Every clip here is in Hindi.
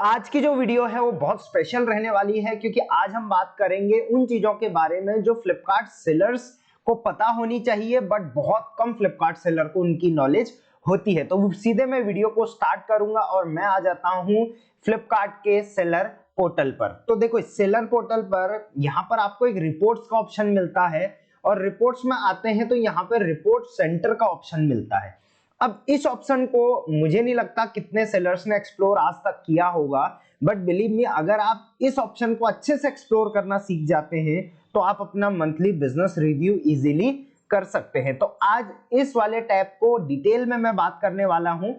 आज की जो वीडियो है वो बहुत स्पेशल रहने वाली है क्योंकि आज हम बात करेंगे उन चीजों के बारे में जो फ्लिपकार्ट सेलर्स को पता होनी चाहिए, बट बहुत कम फ्लिपकार्ट सेलर को उनकी नॉलेज होती है। तो सीधे मैं वीडियो को स्टार्ट करूंगा और मैं आ जाता हूं फ्लिपकार्ट के सेलर पोर्टल पर। तो देखो, इस सेलर पोर्टल पर यहाँ पर आपको एक रिपोर्ट्स का ऑप्शन मिलता है और रिपोर्ट्स में आते हैं तो यहाँ पर रिपोर्ट सेंटर का ऑप्शन मिलता है। अब इस ऑप्शन को मुझे नहीं लगता कितने सेलर्स ने एक्सप्लोर आज तक किया होगा, बट बिलीव मी, अगर आप इस ऑप्शन को अच्छे से एक्सप्लोर करना सीख जाते हैं तो आप अपना मंथली बिजनेस रिव्यू इजीली कर सकते हैं। तो आज इस वाले टैब को डिटेल में मैं बात करने वाला हूं।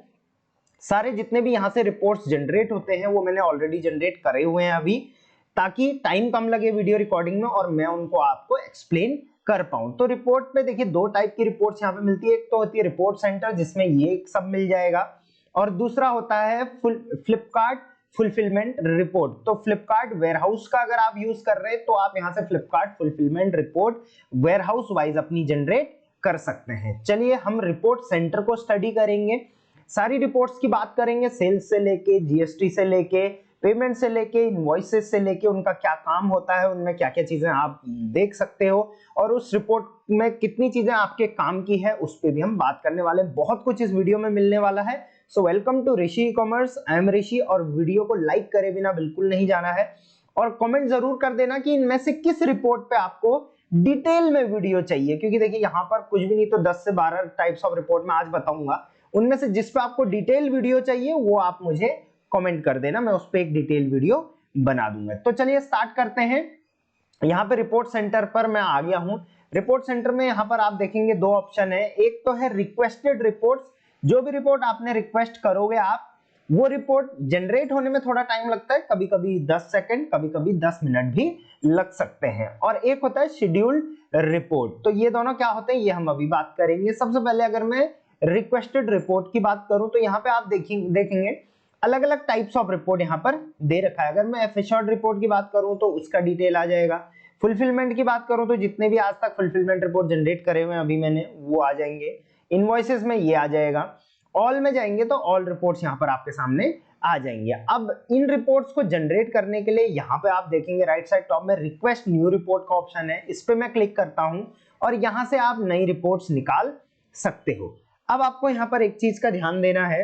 सारे जितने भी यहां से रिपोर्ट्स जनरेट होते हैं वो मैंने ऑलरेडी जनरेट करे हुए हैं अभी, ताकि टाइम कम लगे वीडियो रिकॉर्डिंग में और मैं उनको आपको एक्सप्लेन कर पाऊं। तो रिपोर्ट पे देखिए दो टाइप की रिपोर्ट्स यहाँ पे मिलती है। एक तो होती है रिपोर्ट सेंटर जिसमें ये सब मिल जाएगा, और दूसरा होता है फ्लिपकार्ट फुलफिलमेंट रिपोर्ट। तो फ्लिपकार्ट वेयरहाउस का अगर आप यूज कर रहे हैं तो आप यहाँ से Flipkart fulfilment report warehouse wise अपनी जनरेट कर सकते हैं। चलिए हम रिपोर्ट सेंटर को स्टडी करेंगे, सारी रिपोर्ट्स की बात करेंगे, सेल्स से लेके जीएसटी से लेके पेमेंट से लेके इनवॉइसेस से लेके उनका क्या काम होता है, उनमें क्या क्या चीजें आप देख सकते हो और उस रिपोर्ट में कितनी चीजें आपके काम की है उस पर भी हम बात करने वाले हैं। बहुत कुछ इस वीडियो में मिलने वाला है। So welcome to Rishi e commerce, I am Rishi. और वीडियो को लाइक करे बिना बिल्कुल नहीं जाना है और कमेंट जरूर कर देना कि इनमें से किस रिपोर्ट पे आपको डिटेल में वीडियो चाहिए, क्योंकि देखिए यहाँ पर कुछ भी नहीं तो 10 से 12 टाइप्स ऑफ रिपोर्ट में आज बताऊंगा। उनमें से जिस पे आपको डिटेल वीडियो चाहिए वो आप मुझे कमेंट कर देना, मैं उस पर एक डिटेल वीडियो बना दूंगा। तो चलिए स्टार्ट करते हैं। यहाँ पे रिपोर्ट सेंटर पर मैं आ गया हूँ। रिपोर्ट सेंटर में यहाँ पर आप देखेंगे दो ऑप्शन है। एक तो है रिक्वेस्टेड रिपोर्ट्स, जो भी रिपोर्ट आपने रिक्वेस्ट करोगे आप वो रिपोर्ट जनरेट होने में थोड़ा टाइम लगता है, कभी कभी 10 सेकंड, कभी कभी 10 मिनट भी लग सकते हैं। और एक होता है शेड्यूल्ड रिपोर्ट। तो ये दोनों क्या होते हैं ये हम अभी बात करेंगे। सबसे पहले अगर मैं रिक्वेस्टेड रिपोर्ट की बात करूं तो यहाँ पे आप देखेंगे अलग अलग टाइप्स ऑफ रिपोर्ट यहाँ पर दे रखा है। अगर मैं एफिशिएंट रिपोर्ट की बात करूं तो उसका डिटेल आ जाएगा। फुलफिलमेंट की बात करूं तो जितने भी आज तक फुलफिलमेंट रिपोर्ट जनरेट करे हुए हैं अभी मैंने, वो आ जाएंगे। इनवॉइसेस में ये आ जाएगा। ऑल में जाएंगे तो ऑल रिपोर्ट्स यहाँ पर आपके सामने आ जाएंगे। अब इन रिपोर्ट्स को जनरेट करने के लिए यहाँ पे आप देखेंगे राइट साइड टॉप में रिक्वेस्ट न्यू रिपोर्ट का ऑप्शन है। इस पे मैं क्लिक करता हूं और यहाँ से आप नई रिपोर्ट्स निकाल सकते हो। अब आपको यहाँ पर एक चीज का ध्यान देना है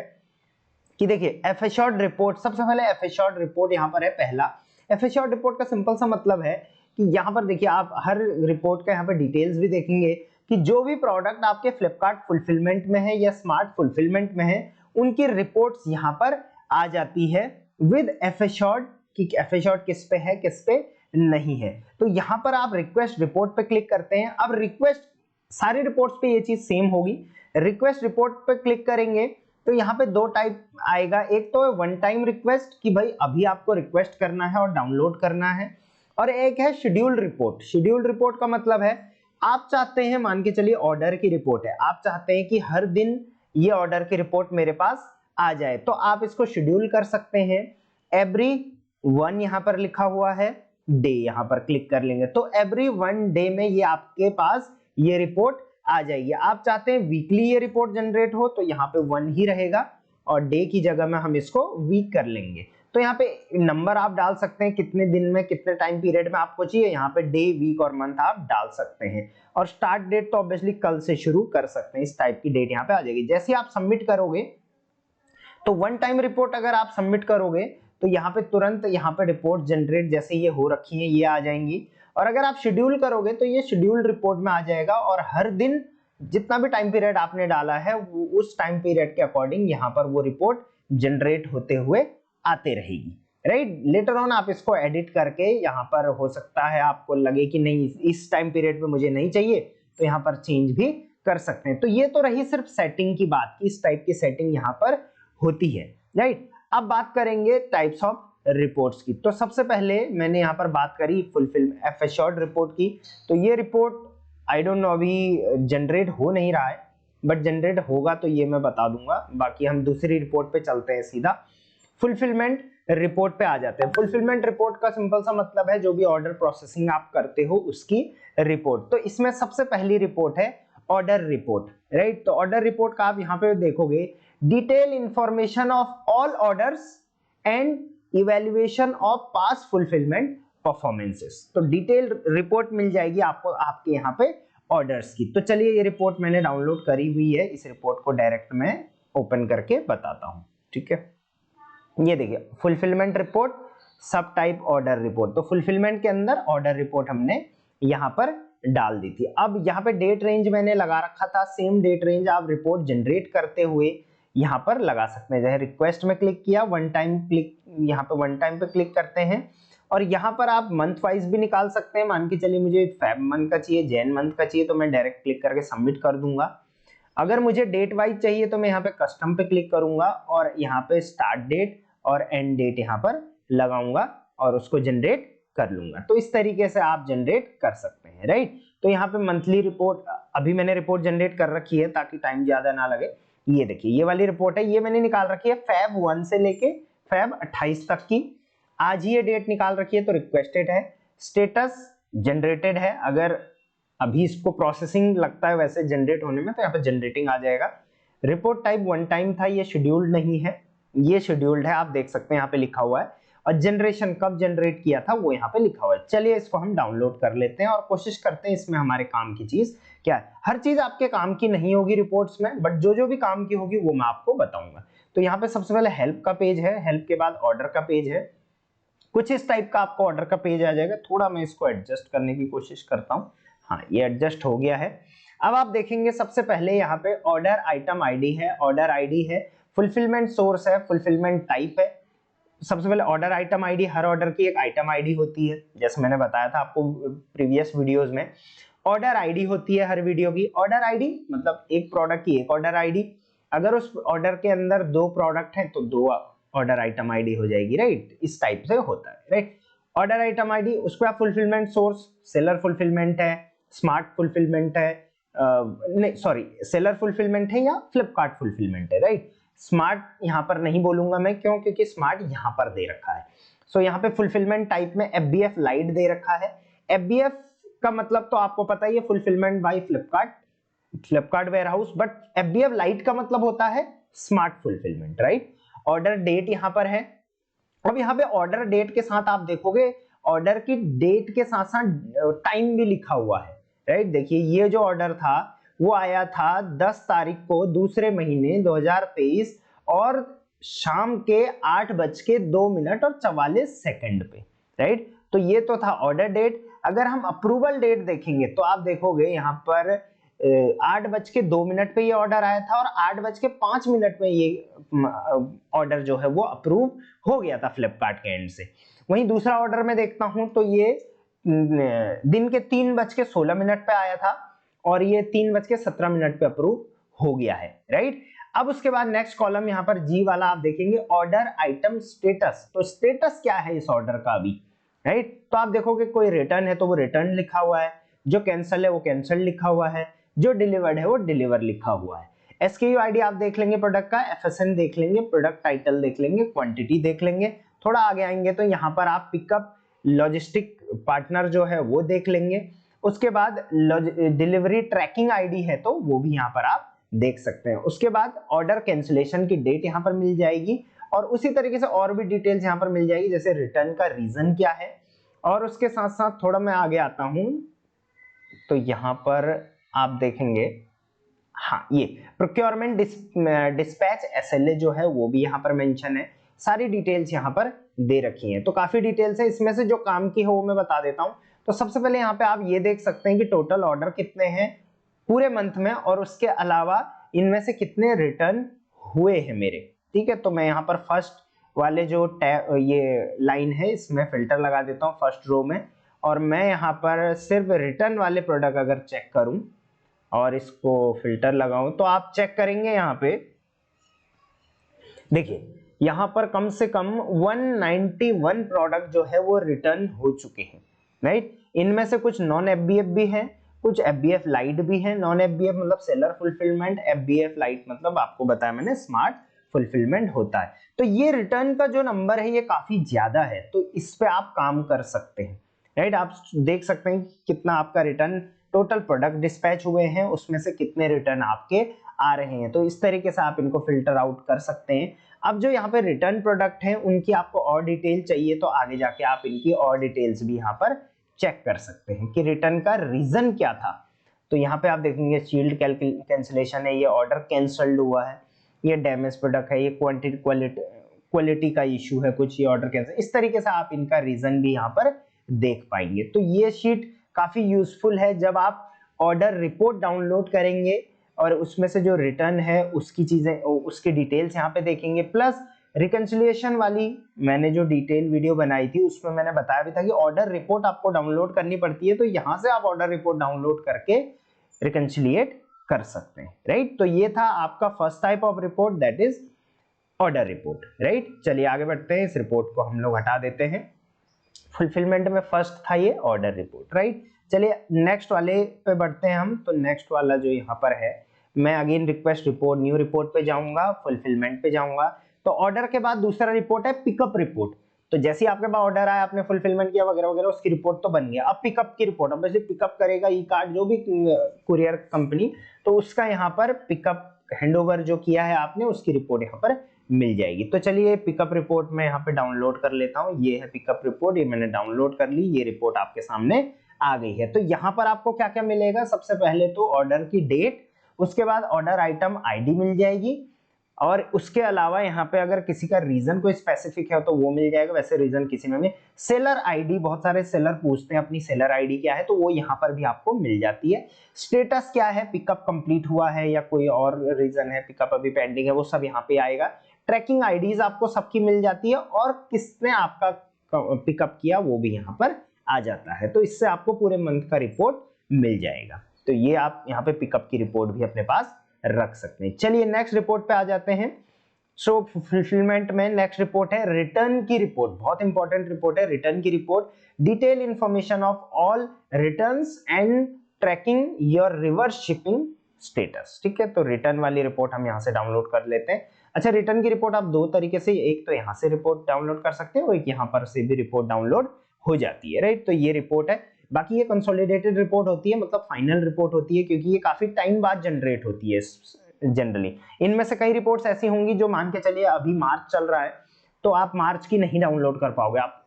कि देखिए एफिशिएंट रिपोर्ट, सबसे पहले एफिशिएंट रिपोर्ट यहाँ पर है पहला। एफिशिएंट रिपोर्ट का सिंपल सा मतलब है कि यहाँ पर देखिए आप हर रिपोर्ट का यहाँ पर डिटेल्स भी देखेंगे कि जो भी प्रोडक्ट आपके फ्लिपकार्ट फुलफिलमेंट में है या स्मार्ट फुलफिलमेंट में है उनकी रिपोर्ट्स यहाँ पर आ जाती है विद एफिशिएंट, कि एफिशिएंट किस पे है किस पे नहीं है। तो यहाँ पर आप रिक्वेस्ट रिपोर्ट पे क्लिक करते हैं। अब रिक्वेस्ट सारी रिपोर्ट्स पे ये चीज सेम होगी। रिक्वेस्ट रिपोर्ट पे क्लिक करेंगे तो यहाँ पे दो टाइप आएगा। एक तो है वन टाइम रिक्वेस्ट कि भाई अभी आपको रिक्वेस्ट करना है और डाउनलोड करना है, और एक है शेड्यूल्ड रिपोर्ट। शेड्यूल्ड रिपोर्ट का मतलब है आप चाहते हैं, मान के चलिए ऑर्डर की रिपोर्ट है, आप चाहते हैं कि हर दिन ये ऑर्डर की रिपोर्ट मेरे पास आ जाए, तो आप इसको शेड्यूल कर सकते हैं। एवरी वन यहाँ पर लिखा हुआ है, डे यहाँ पर क्लिक कर लेंगे तो एवरी वन डे में ये आपके पास ये रिपोर्ट आ जाएगी। आप चाहते हैं वीकली ये रिपोर्ट जनरेट हो तो यहाँ पे वन ही रहेगा और डे की जगह में हम इसको वीक कर लेंगे। तो यहाँ पे नंबर आप डाल सकते हैं कितने दिन में कितने टाइम पीरियड में आपको चाहिए, यहाँ पे डे वीक और मंथ आप डाल सकते हैं। और स्टार्ट डेट तो ऑब्वियसली कल से शुरू कर सकते हैं, इस टाइप की डेट यहाँ पे आ जाएगी। जैसे आप सबमिट करोगे तो वन टाइम रिपोर्ट अगर आप सबमिट करोगे तो यहाँ पे तुरंत यहाँ पे रिपोर्ट जनरेट जैसे ये हो रखी है ये आ जाएंगी। और अगर आप शेड्यूल करोगे तो ये शेड्यूल्ड रिपोर्ट में आ जाएगा और हर दिन जितना भी टाइम पीरियड आपने डाला है वो उस टाइम पीरियड के अकॉर्डिंग यहाँ पर वो रिपोर्ट जनरेट होते हुए आते रहेगी। राइट, लेटर ऑन आप इसको एडिट करके यहाँ पर हो सकता है आपको लगे कि नहीं इस टाइम पीरियड पे मुझे नहीं चाहिए तो यहाँ पर चेंज भी कर सकते हैं। तो ये तो रही सिर्फ सेटिंग की बात की, इस टाइप की सेटिंग यहाँ पर होती है। राइट, अब बात करेंगे टाइप्स ऑफ रिपोर्ट्स की। तो सबसे पहले मैंने यहाँ पर बात करी फुलफिल एफिशिएंट रिपोर्ट की। तो ये रिपोर्ट आई डोंट नो अभी जनरेट हो नहीं रहा है, बट जनरेट होगा तो ये मैं बता दूंगा। बाकी हम दूसरी रिपोर्ट पे चलते हैं, सीधा फुलफिलमेंट रिपोर्ट पे आ जाते हैं। फुलफिलमेंट रिपोर्ट का सिंपल सा मतलब है जो भी ऑर्डर प्रोसेसिंग आप करते हो उसकी रिपोर्ट। तो इसमें सबसे पहली रिपोर्ट है ऑर्डर रिपोर्ट। राइट, तो ऑर्डर रिपोर्ट का आप यहाँ पे देखोगे detail information of all orders and evaluation of past fulfilment performances. तो डिटेल रिपोर्ट मिल जाएगी आपको आपके यहाँ पे ऑर्डर्स की। तो चलिए ये रिपोर्ट मैंने डाउनलोड करी हुई है, इस रिपोर्ट को डायरेक्ट मैं ओपन करके बताता हूँ, ठीक है। ये देखिए फुलफिलमेंट रिपोर्ट, सब टाइप ऑर्डर रिपोर्ट। तो फुलफिलमेंट के अंदर ऑर्डर रिपोर्ट हमने यहाँ पर डाल दी थी। अब यहाँ पे डेट रेंज मैंने लगा रखा था, सेम डेट रेंज आप रिपोर्ट जनरेट करते हुए यहाँ पर लगा सकते हैं। जैसे रिक्वेस्ट में क्लिक किया, वन टाइम क्लिक, यहाँ पे वन टाइम पे क्लिक करते हैं और यहाँ पर आप मंथ वाइज भी निकाल सकते हैं। मान के चलिए मुझे फेब मंथ का चाहिए, जैन मंथ का चाहिए, तो मैं डायरेक्ट क्लिक करके सबमिट कर दूंगा। अगर मुझे डेट वाइज चाहिए तो मैं यहाँ पे कस्टम पे क्लिक करूंगा और यहाँ पे स्टार्ट डेट और एंड डेट यहाँ पर लगाऊंगा और उसको जनरेट कर लूंगा। तो इस तरीके से आप जनरेट कर सकते हैं, राइट। तो यहाँ पे मंथली रिपोर्ट, अभी मैंने रिपोर्ट जनरेट कर रखी है ताकि टाइम ज्यादा ना लगे। ये देखिए ये वाली रिपोर्ट है, ये मैंने निकाल रखी है फेब 1 से लेके फेब 28 तक की। आज ही ये डेट निकाल रखी है तो रिक्वेस्टेड है, स्टेटस जनरेटेड है। अगर अभी इसको प्रोसेसिंग लगता है वैसे जनरेट होने में, तो यहाँ पे जनरेटिंग आ जाएगा। रिपोर्ट टाइप वन टाइम था, ये शेड्यूल्ड नहीं है, ये शेड्यूल्ड है, आप देख सकते हैं यहाँ पे लिखा हुआ है। और जनरेशन कब जनरेट किया था वो यहाँ पे लिखा हुआ है। चलिए इसको हम डाउनलोड कर लेते हैं और कोशिश करते हैं इसमें हमारे काम की चीज क्या है। हर चीज आपके काम की नहीं होगी रिपोर्ट्स में, बट जो जो भी काम की होगी वो मैं आपको बताऊंगा। तो यहाँ पे सबसे पहले हेल्प का पेज है, हेल्प के बाद ऑर्डर का पेज है। कुछ इस टाइप का आपको ऑर्डर का पेज आ जाएगा। थोड़ा मैं इसको एडजस्ट करने की कोशिश करता हूँ। हाँ, ये एडजस्ट हो गया है। अब आप देखेंगे सबसे पहले यहाँ पे ऑर्डर आइटम आईडी है, ऑर्डर आईडी है, फुलफिलमेंट सोर्स है, फुलफिलमेंट टाइप है। सबसे पहले ऑर्डर आइटम आईडी, हर ऑर्डर की एक आइटम आईडी होती है, जैसे मैंने बताया था आपको प्रीवियस वीडियोस में। ऑर्डर आईडी होती है हर वीडियो की। ऑर्डर आईडी मतलब एक प्रोडक्ट की एक ऑर्डर आईडी। अगर उस ऑर्डर के अंदर 2 प्रोडक्ट हैं तो 2 ऑर्डर आइटम आईडी हो जाएगी, राइट। इस टाइप से होता है, राइट। ऑर्डर आइटम आईडी, उसके बाद फुलफिलमेंट सोर्स, सेलर फुलफिलमेंट है, स्मार्ट फुलफिलमेंट है, नहीं सॉरी, सेलर फुलफिलमेंट है या फ्लिपकार्ट फुलफिलमेंट है, राइट। स्मार्ट यहाँ पर नहीं बोलूंगा मैं, क्यों? क्योंकि स्मार्ट यहाँ पर दे रखा है। सो यहाँ पे फुलफिलमेंट टाइप में FBF लाइट दे रखा है। FBF का मतलब तो आपको पता ही है, fulfilment by Flipkart, Flipkart warehouse. But FBF lite का मतलब होता है smart fulfilment, right. Order date यहाँ पर है। अब यहाँ पे ऑर्डर डेट के साथ आप देखोगे ऑर्डर की डेट के साथ साथ टाइम भी लिखा हुआ है, राइट। देखिए ये जो ऑर्डर था वो आया था 10 तारीख को दूसरे महीने 2023 और शाम के 8:02 पे, राइट। तो ये तो था ऑर्डर डेट। अगर हम अप्रूवल डेट देखेंगे तो आप देखोगे यहाँ पर 8:02 पे ये ऑर्डर आया था और 8:05 में ये ऑर्डर जो है वो अप्रूव हो गया था फ्लिपकार्ट के एंड से। वहीं दूसरा ऑर्डर में देखता हूं तो ये दिन के 3:16 पे आया था और ये 3:17 पे अप्रूव हो गया है, राइट। अब उसके बाद नेक्स्ट कॉलम यहाँ पर जी वाला आप देखेंगे ऑर्डर आइटम स्टेटस। तो स्टेटस क्या है इस ऑर्डर का अभी, राइट। तो आप देखोगे कोई रिटर्न है तो वो रिटर्न लिखा हुआ है, जो कैंसिल है वो कैंसिल लिखा हुआ है, जो डिलीवर्ड है वो डिलीवर लिखा हुआ है। SKU आईडी आप देख लेंगे प्रोडक्ट का, FSN देख लेंगे, प्रोडक्ट टाइटल देख लेंगे, क्वांटिटी देख लेंगे। थोड़ा आगे आएंगे तो यहाँ पर आप पिकअप लॉजिस्टिक पार्टनर जो है वो देख लेंगे। उसके बाद डिलीवरी ट्रैकिंग आईडी है तो वो भी यहाँ पर आप देख सकते हैं। उसके बाद ऑर्डर कैंसिलेशन की डेट यहाँ पर मिल जाएगी और उसी तरीके से और भी डिटेल्स यहाँ पर मिल जाएगी, जैसे रिटर्न का रीजन क्या है। और उसके साथ साथ थोड़ा मैं आगे आता हूं तो यहाँ पर आप देखेंगे, हाँ, ये प्रोक्योरमेंट डिस्पैच SLA जो है वो भी यहाँ पर मेंशन है। सारी डिटेल्स यहाँ पर दे रखी हैं। तो काफी डिटेल्स है, इसमें से जो काम की है वो मैं बता देता हूँ। तो सबसे पहले यहाँ पे आप ये देख सकते हैं कि टोटल ऑर्डर कितने हैं पूरे मंथ में और उसके अलावा इनमें से कितने रिटर्न हुए हैं मेरे, ठीक है। तो मैं यहाँ पर फर्स्ट वाले जो ये लाइन है इसमें फिल्टर लगा देता हूँ फर्स्ट रो में, और मैं यहाँ पर सिर्फ रिटर्न वाले प्रोडक्ट अगर चेक करूं और इसको फिल्टर लगाऊं तो आप चेक करेंगे यहाँ पे देखिए यहाँ पर कम से कम 191 प्रोडक्ट जो है वो रिटर्न हो चुके हैं, राइट। इनमें से कुछ नॉन FBF भी है, कुछ FBF लाइट भी है। नॉन FBF मतलब सेलर फुलफिलमेंट, FBF लाइट मतलब आपको बताया मैंने स्मार्ट फुलफिलमेंट होता है। तो ये रिटर्न का जो नंबर है ये काफी ज्यादा है, तो इस पे आप काम कर सकते हैं, राइट। आप देख सकते हैं कितना आपका रिटर्न टोटल प्रोडक्ट डिस्पैच हुए हैं उसमें से कितने रिटर्न आपके आ रहे हैं। तो इस तरीके से आप इनको फिल्टर आउट कर सकते हैं। अब जो यहाँ पे रिटर्न प्रोडक्ट है उनकी आपको और डिटेल चाहिए तो आगे जाके आप इनकी और डिटेल्स भी यहाँ पर चेक कर सकते हैं कि रिटर्न का रीजन क्या था। तो यहाँ पे आप देखेंगे शील्ड कैंसिलेशन है, ये ऑर्डर कैंसल्ड हुआ है, ये डैमेज प्रोडक्ट है, ये क्वालिटी का इशू है कुछ, ये ऑर्डर कैंसिल, इस तरीके से आप इनका रीजन भी यहाँ पर देख पाएंगे। तो ये शीट काफी यूजफुल है जब आप ऑर्डर रिपोर्ट डाउनलोड करेंगे और उसमें से जो रिटर्न है उसकी चीजें, उसकी डिटेल्स यहाँ पे देखेंगे। प्लस रिकंसिलिएशन वाली मैंने जो डिटेल वीडियो बनाई थी उसमें मैंने बताया भी था कि ऑर्डर रिपोर्ट आपको डाउनलोड करनी पड़ती है, तो यहां से आप ऑर्डर रिपोर्ट डाउनलोड करके रिकंसिलिएट कर सकते हैं, राइट। तो ये था आपका first type of report, that is order report, right. चलिए आगे बढ़ते हैं, इस रिपोर्ट को हम लोग हटा देते हैं। फुलफिलमेंट में फर्स्ट था ये ऑर्डर रिपोर्ट, राइट। चलिए नेक्स्ट वाले पे बढ़ते हैं हम। तो नेक्स्ट वाला जो यहाँ पर है, मैं again request report new report पे जाऊंगा, फुलफिलमेंट पे जाऊंगा। तो ऑर्डर के बाद दूसरा रिपोर्ट है पिकअप रिपोर्ट। तो जैसे ही आपके पास ऑर्डर आया, आपने फुलफिलमेंट किया वगैरह वगैरह, उसकी रिपोर्ट तो बन गया। अब पिकअप की रिपोर्ट, अब वैसे पिकअप करेगा ई कार्ड जो भी कुरियर कंपनी, तो उसका यहाँ पर पिकअप हैंडओवर जो किया है आपने, उसकी रिपोर्ट यहाँ पर मिल जाएगी। तो चलिए पिकअप रिपोर्ट में यहाँ पे डाउनलोड कर लेता हूँ। ये है पिकअप रिपोर्ट, ये मैंने डाउनलोड कर ली, ये रिपोर्ट आपके सामने आ गई है। तो यहाँ पर आपको क्या क्या मिलेगा, सबसे पहले तो ऑर्डर की डेट, उसके बाद ऑर्डर आइटम आईडी मिल जाएगी, और उसके अलावा यहाँ पे अगर किसी का रीजन कोई स्पेसिफिक है तो वो मिल जाएगा, वैसे रीजन किसी में भी। सेलर आईडी, बहुत सारे सेलर पूछते हैं अपनी सेलर आईडी क्या है, तो वो यहाँ पर भी आपको मिल जाती है। स्टेटस क्या है, पिकअप कंप्लीट हुआ है या कोई और रीजन है, पिकअप अभी पेंडिंग है, वो सब यहाँ पे आएगा। ट्रैकिंग आईडीज आपको सबकी मिल जाती है, और किसने आपका पिकअप किया वो भी यहाँ पर आ जाता है। तो इससे आपको पूरे मंथ का रिपोर्ट मिल जाएगा। तो ये आप यहाँ पे पिकअप की रिपोर्ट भी अपने पास रख सकते हैं। चलिए नेक्स्ट रिपोर्ट पे आ जाते हैं। सो फुलफिलमेंट में नेक्स्ट रिपोर्ट है रिटर्न की रिपोर्ट, बहुत इंपॉर्टेंट रिपोर्ट है रिटर्न की report. Detail information of all returns and trekking your reverse shipping status, ठीक है। तो रिटर्न वाली रिपोर्ट हम यहाँ से डाउनलोड कर लेते हैं। अच्छा, रिटर्न की रिपोर्ट आप दो तरीके से, एक तो यहाँ से रिपोर्ट डाउनलोड कर सकते हैं और एक यहाँ पर से भी रिपोर्ट डाउनलोड हो जाती है, राइट। तो ये रिपोर्ट है। बाकी ये कंसोलिडेटेड रिपोर्ट होती है, मतलब फाइनल रिपोर्ट होती है, क्योंकि ये काफी टाइम बाद जनरेट होती है जनरली। इनमें से कई रिपोर्ट्स ऐसी होंगी जो मान के चलिए अभी मार्च चल रहा है तो आप मार्च की नहीं डाउनलोड कर पाओगे, आप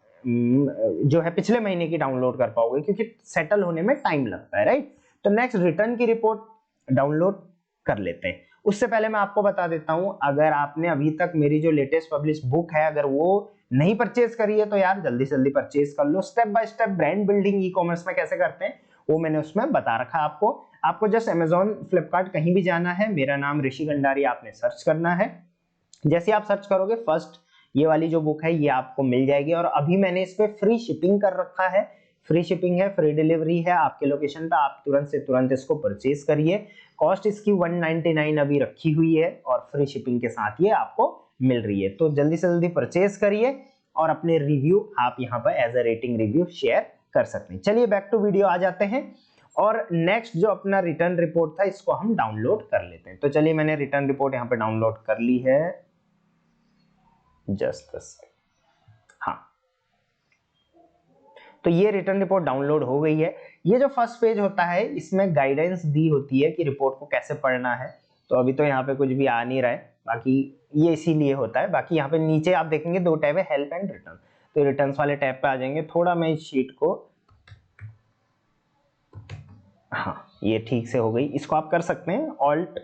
जो है पिछले महीने की डाउनलोड कर पाओगे, क्योंकि सेटल होने में टाइम लगता है, राइट। तो नेक्स्ट रिटर्न की रिपोर्ट डाउनलोड कर लेते हैं। उससे पहले मैं आपको बता देता हूं, अगर आपने अभी तक मेरी जो लेटेस्ट पब्लिश बुक है अगर वो नहीं परचेज करी है तो यार जल्दी से जल्दी परचेज कर लो। Step by step brand building e commerce में कैसे करते हैं वो मैंने उसमें बता रखा है आपको जस्ट अमेजॉन, फ्लिपकार्ट कहीं भी जाना है, मेरा नाम ऋषि गंडारी आपने सर्च करना है। जैसे आप सर्च करोगे फर्स्ट ये वाली जो बुक है ये आपको मिल जाएगी, और अभी मैंने इस पे फ्री शिपिंग कर रखा है। फ्री शिपिंग है, फ्री डिलीवरी है आपके लोकेशन पे, आप तुरंत से तुरंत इसको परचेज करिए। कॉस्ट इसकी 199 अभी रखी हुई है और फ्री शिपिंग के साथ ये आपको मिल रही है। तो जल्दी से जल्दी परचेज करिए और अपने रिव्यू आप यहाँ पर as a rating review share कर सकते हैं। चलिए बैक टू वीडियो आ जाते हैं, और नेक्स्ट जो अपना रिटर्न रिपोर्ट था इसको हम डाउनलोड कर लेते हैं। तो चलिए मैंने रिटर्न रिपोर्ट यहाँ पे डाउनलोड कर ली है, जस्ट हाँ। तो ये रिटर्न रिपोर्ट डाउनलोड हो गई है। ये जो फर्स्ट पेज होता है इसमें गाइडेंस दी होती है कि रिपोर्ट को कैसे पढ़ना है। तो अभी तो यहाँ पे कुछ भी आ नहीं रहा है, बाकी ये इसीलिए होता है। बाकी यहाँ पे नीचे आप देखेंगे दो टैब है, हेल्प एंड रिटर्न। तो रिटर्न्स वाले टैब पे आ जाएंगे। थोड़ा मैं इस शीट को, हाँ ये ठीक से हो गई। इसको आप कर सकते हैं ऑल्ट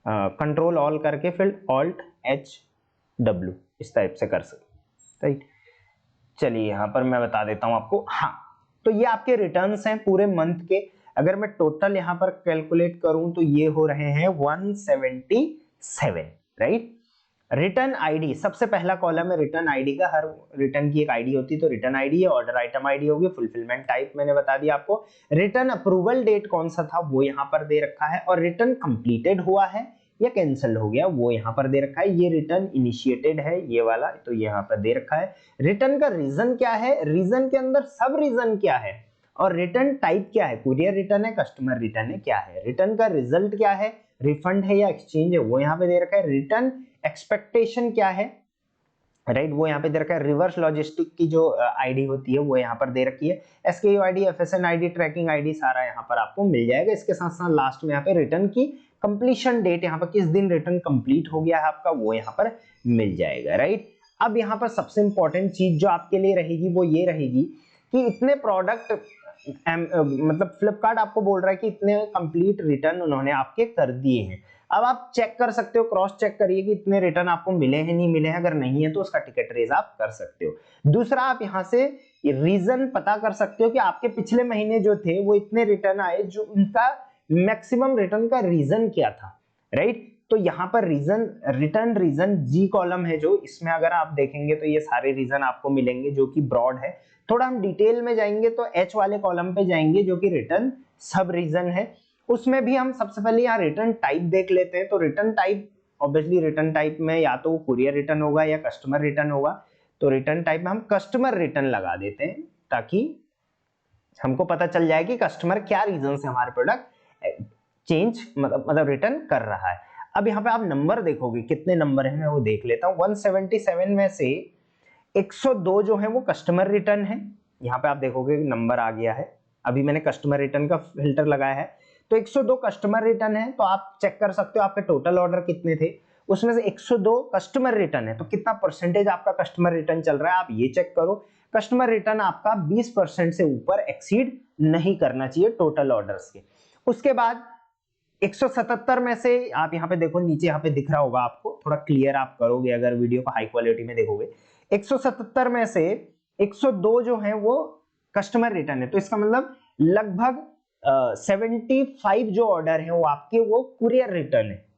कंट्रोल ऑल करके फिर ऑल्ट HW इस टाइप से कर सकते, राइट। चलिए यहाँ पर मैं बता देता हूँ आपको। हाँ, तो ये आपके रिटर्न्स हैं पूरे मंथ के। अगर मैं टोटल यहाँ पर कैलकुलेट करूं तो ये हो रहे हैं 177, राइट। रिटर्न आईडी, सबसे पहला कॉलम है रिटर्न आईडी का। हर रिटर्न की एक आईडी होती है, तो रिटर्न आईडी है, ऑर्डर आइटम आईडी होगी, फुलफिलमेंट टाइप मैंने बता दिया आपको। रिटर्न अप्रूवल डेट कौन सा था वो यहाँ पर दे रखा है, और रिटर्न कंप्लीटेड हुआ है या कैंसिल हो गया वो यहाँ पर दे रखा है। ये रिटर्न इनिशिएटेड है ये वाला, तो यहाँ पर दे रखा है। रिटर्न का रीजन क्या है, रीजन के अंदर सब रीजन क्या है, और रिटर्न टाइप क्या है, कुरियर रिटर्न है, कस्टमर रिटर्न है, क्या है। रिटर्न का रिजल्ट क्या है, रिफंड है या एक्सचेंज है, वो यहाँ पे दे रखा है। रिटर्न एक्सपेक्टेशन क्या है, राइट, वो यहाँ पे दे रखा है। रिवर्स लॉजिस्टिक की जो आईडी होती है वो यहाँ पर दे रखी है। SKU ID, FSN ID, tracking ID सारा यहाँ पर आपको मिल जाएगा। इसके साथ साथ लास्ट में यहाँ पे रिटर्न की कंप्लीशन डेट यहाँ पर किस दिन रिटर्न कंप्लीट हो गया है आपका वो यहाँ पर मिल जाएगा, राइट। अब यहाँ पर सबसे इंपॉर्टेंट चीज जो आपके लिए रहेगी वो ये रहेगी कि इतने प्रोडक्ट मतलब फ्लिपकार्ट आपको बोल रहा है कि इतने कंप्लीट रिटर्न उन्होंने आपके कर दिए हैं। अब आप चेक कर सकते हो, क्रॉस चेक करिए कि इतने रिटर्न आपको मिले हैं नहीं मिले हैं, अगर नहीं है तो उसका टिकट रेज आप कर सकते हो। दूसरा, आप यहाँ से रीजन पता कर सकते हो कि आपके पिछले महीने जो थे वो इतने रिटर्न आए, जो उनका मैक्सिमम रिटर्न का रीजन क्या था, राइट। तो यहाँ पर reason, return reason G column है जो, इसमें अगर आप देखेंगे तो ये सारे रीजन आपको मिलेंगे जो कि ब्रॉड है। थोड़ा हम डिटेल में जाएंगे तो एच वाले कॉलम पे जाएंगे जो कि रिटर्न सब रीजन है। उसमें भी हम सबसे पहले यहाँ रिटर्न टाइप देख लेते हैं। तो return type, obviously return type में या तो कुरियर रिटर्न होगा या कस्टमर रिटर्न होगा। तो रिटर्न टाइप में हम कस्टमर रिटर्न लगा देते हैं ताकि हमको पता चल जाए कि कस्टमर क्या रीजन से हमारे प्रोडक्ट चेंज मतलब रिटर्न कर रहा है। अब यहाँ पे आप नंबर देखोगे कितने नंबर है, मैं वो देख लेता हूँ। 177 में से 102 जो है वो कस्टमर रिटर्न है। यहाँ पे आप देखोगे नंबर आ गया है, अभी मैंने कस्टमर रिटर्न का फिल्टर लगाया है। तो 102 कस्टमर रिटर्न है। तो आप चेक कर सकते हो आपके टोटल ऑर्डर कितने थे, उसमें से 102 कस्टमर रिटर्न है। तो कितना परसेंटेज आपका कस्टमर रिटर्न चल रहा है आप ये चेक करो। कस्टमर रिटर्न आपका 20% से ऊपर एक्सीड नहीं करना चाहिए टोटल ऑर्डर्स के। उसके बाद 177 में से आप यहाँ पे देखो, नीचे यहाँ पे दिख रहा होगा आपको, थोड़ा क्लियर आप करोगे अगर वीडियो को हाई क्वालिटी में देखोगे। 177 में से 102 जो है वो कस्टमर रिटर्न है। तो इसका मतलब लगभग 75 जो ऑर्डर है वो आपके वो कुरियर रिटर्न है।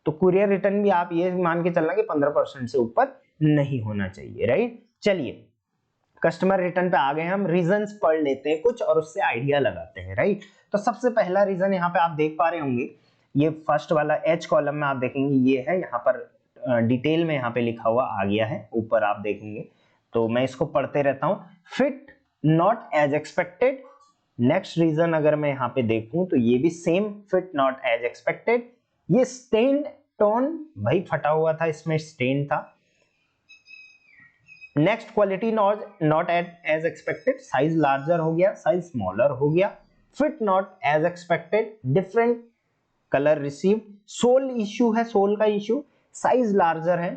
तो कुरियर रिटर्न भी आप ये मान के चलना कि 15% से ऊपर नहीं होना चाहिए, राइट। चलिए कस्टमर रिटर्न पे आ गए, हम रीजंस पढ़ लेते हैं कुछ और उससे आइडिया लगाते हैं, राइट। तो सबसे पहला रीजन यहाँ पे आप देख पा रहे होंगे, ये फर्स्ट वाला एच कॉलम में आप देखेंगे ये है, यहाँ पर डिटेल में यहाँ पे लिखा हुआ आ गया है, ऊपर आप देखेंगे। तो मैं इसको पढ़ते रहता हूँ। Fit not as expected. Next reason अगर मैं यहाँ पे देखूं तो ये भी same, fit not as expected. ये स्टेन टोन, भाई फटा हुआ था, इसमें स्टेन था। Next quality not as expected, size larger हो गया, साइज स्मॉलर हो गया। Fit not as expected, different colour receive. Sole issue है, सोल का इश्यू, साइज लार्जर है।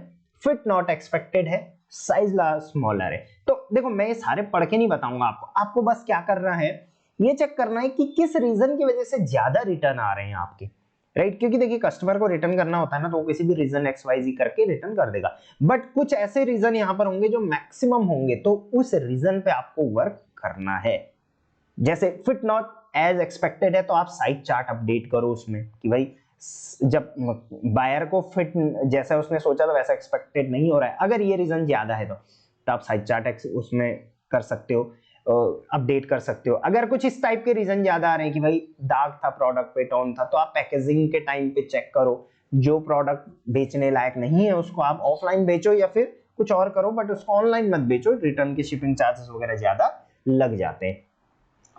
फिट नॉट एक्सपेक्टेड है, साइज स्मॉलर है। तो देखो मैं ये सारे पढ़ के नहीं बताऊंगा आपको, आपको बस क्या करना है, ये चेक करना है कि किस रीजन की वजह से ज्यादा रिटर्न आ रहे हैं आपके, राइट। क्योंकि देखिए कस्टमर को रिटर्न करना होता है ना, तो वो किसी भी रीजन XYZ करके रिटर्न कर देगा। बट कुछ ऐसे रीजन यहाँ पर होंगे जो मैक्सिमम होंगे, तो उस रीजन पे आपको वर्क करना है। जैसे फिट नॉट एज एक्सपेक्टेड है तो आप साइज चार्ट अपडेट करो उसमें कि भाई जब बायर को फिट जैसा उसने सोचा था वैसा एक्सपेक्टेड नहीं हो रहा है, अगर ये रीजन ज्यादा है तो आप साइज चार्ट उसमें कर सकते हो, अपडेट कर सकते हो। अगर कुछ इस टाइप के रीजन ज्यादा आ रहे हैं कि भाई दाग था प्रोडक्ट पे, टोन था, तो आप पैकेजिंग के टाइम पे चेक करो। जो प्रोडक्ट बेचने लायक नहीं है उसको आप ऑफलाइन बेचो या फिर कुछ और करो, बट उसको ऑनलाइन मत बेचो, रिटर्न के शिपिंग चार्जेस वगैरह ज्यादा लग जाते हैं।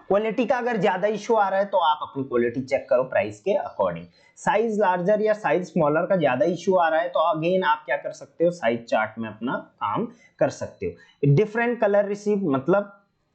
क्वालिटी का अगर ज्यादा इशू आ रहा है तो आप अपनी क्वालिटी चेक करो प्राइस के अकॉर्डिंग। साइज लार्जर या साइज स्मॉलर का ज्यादा इशू आ रहा है तो अगेन आप क्या कर सकते हो, साइज चार्ट में अपना काम कर सकते हो। डिफरेंट कलर रिसीव, मतलब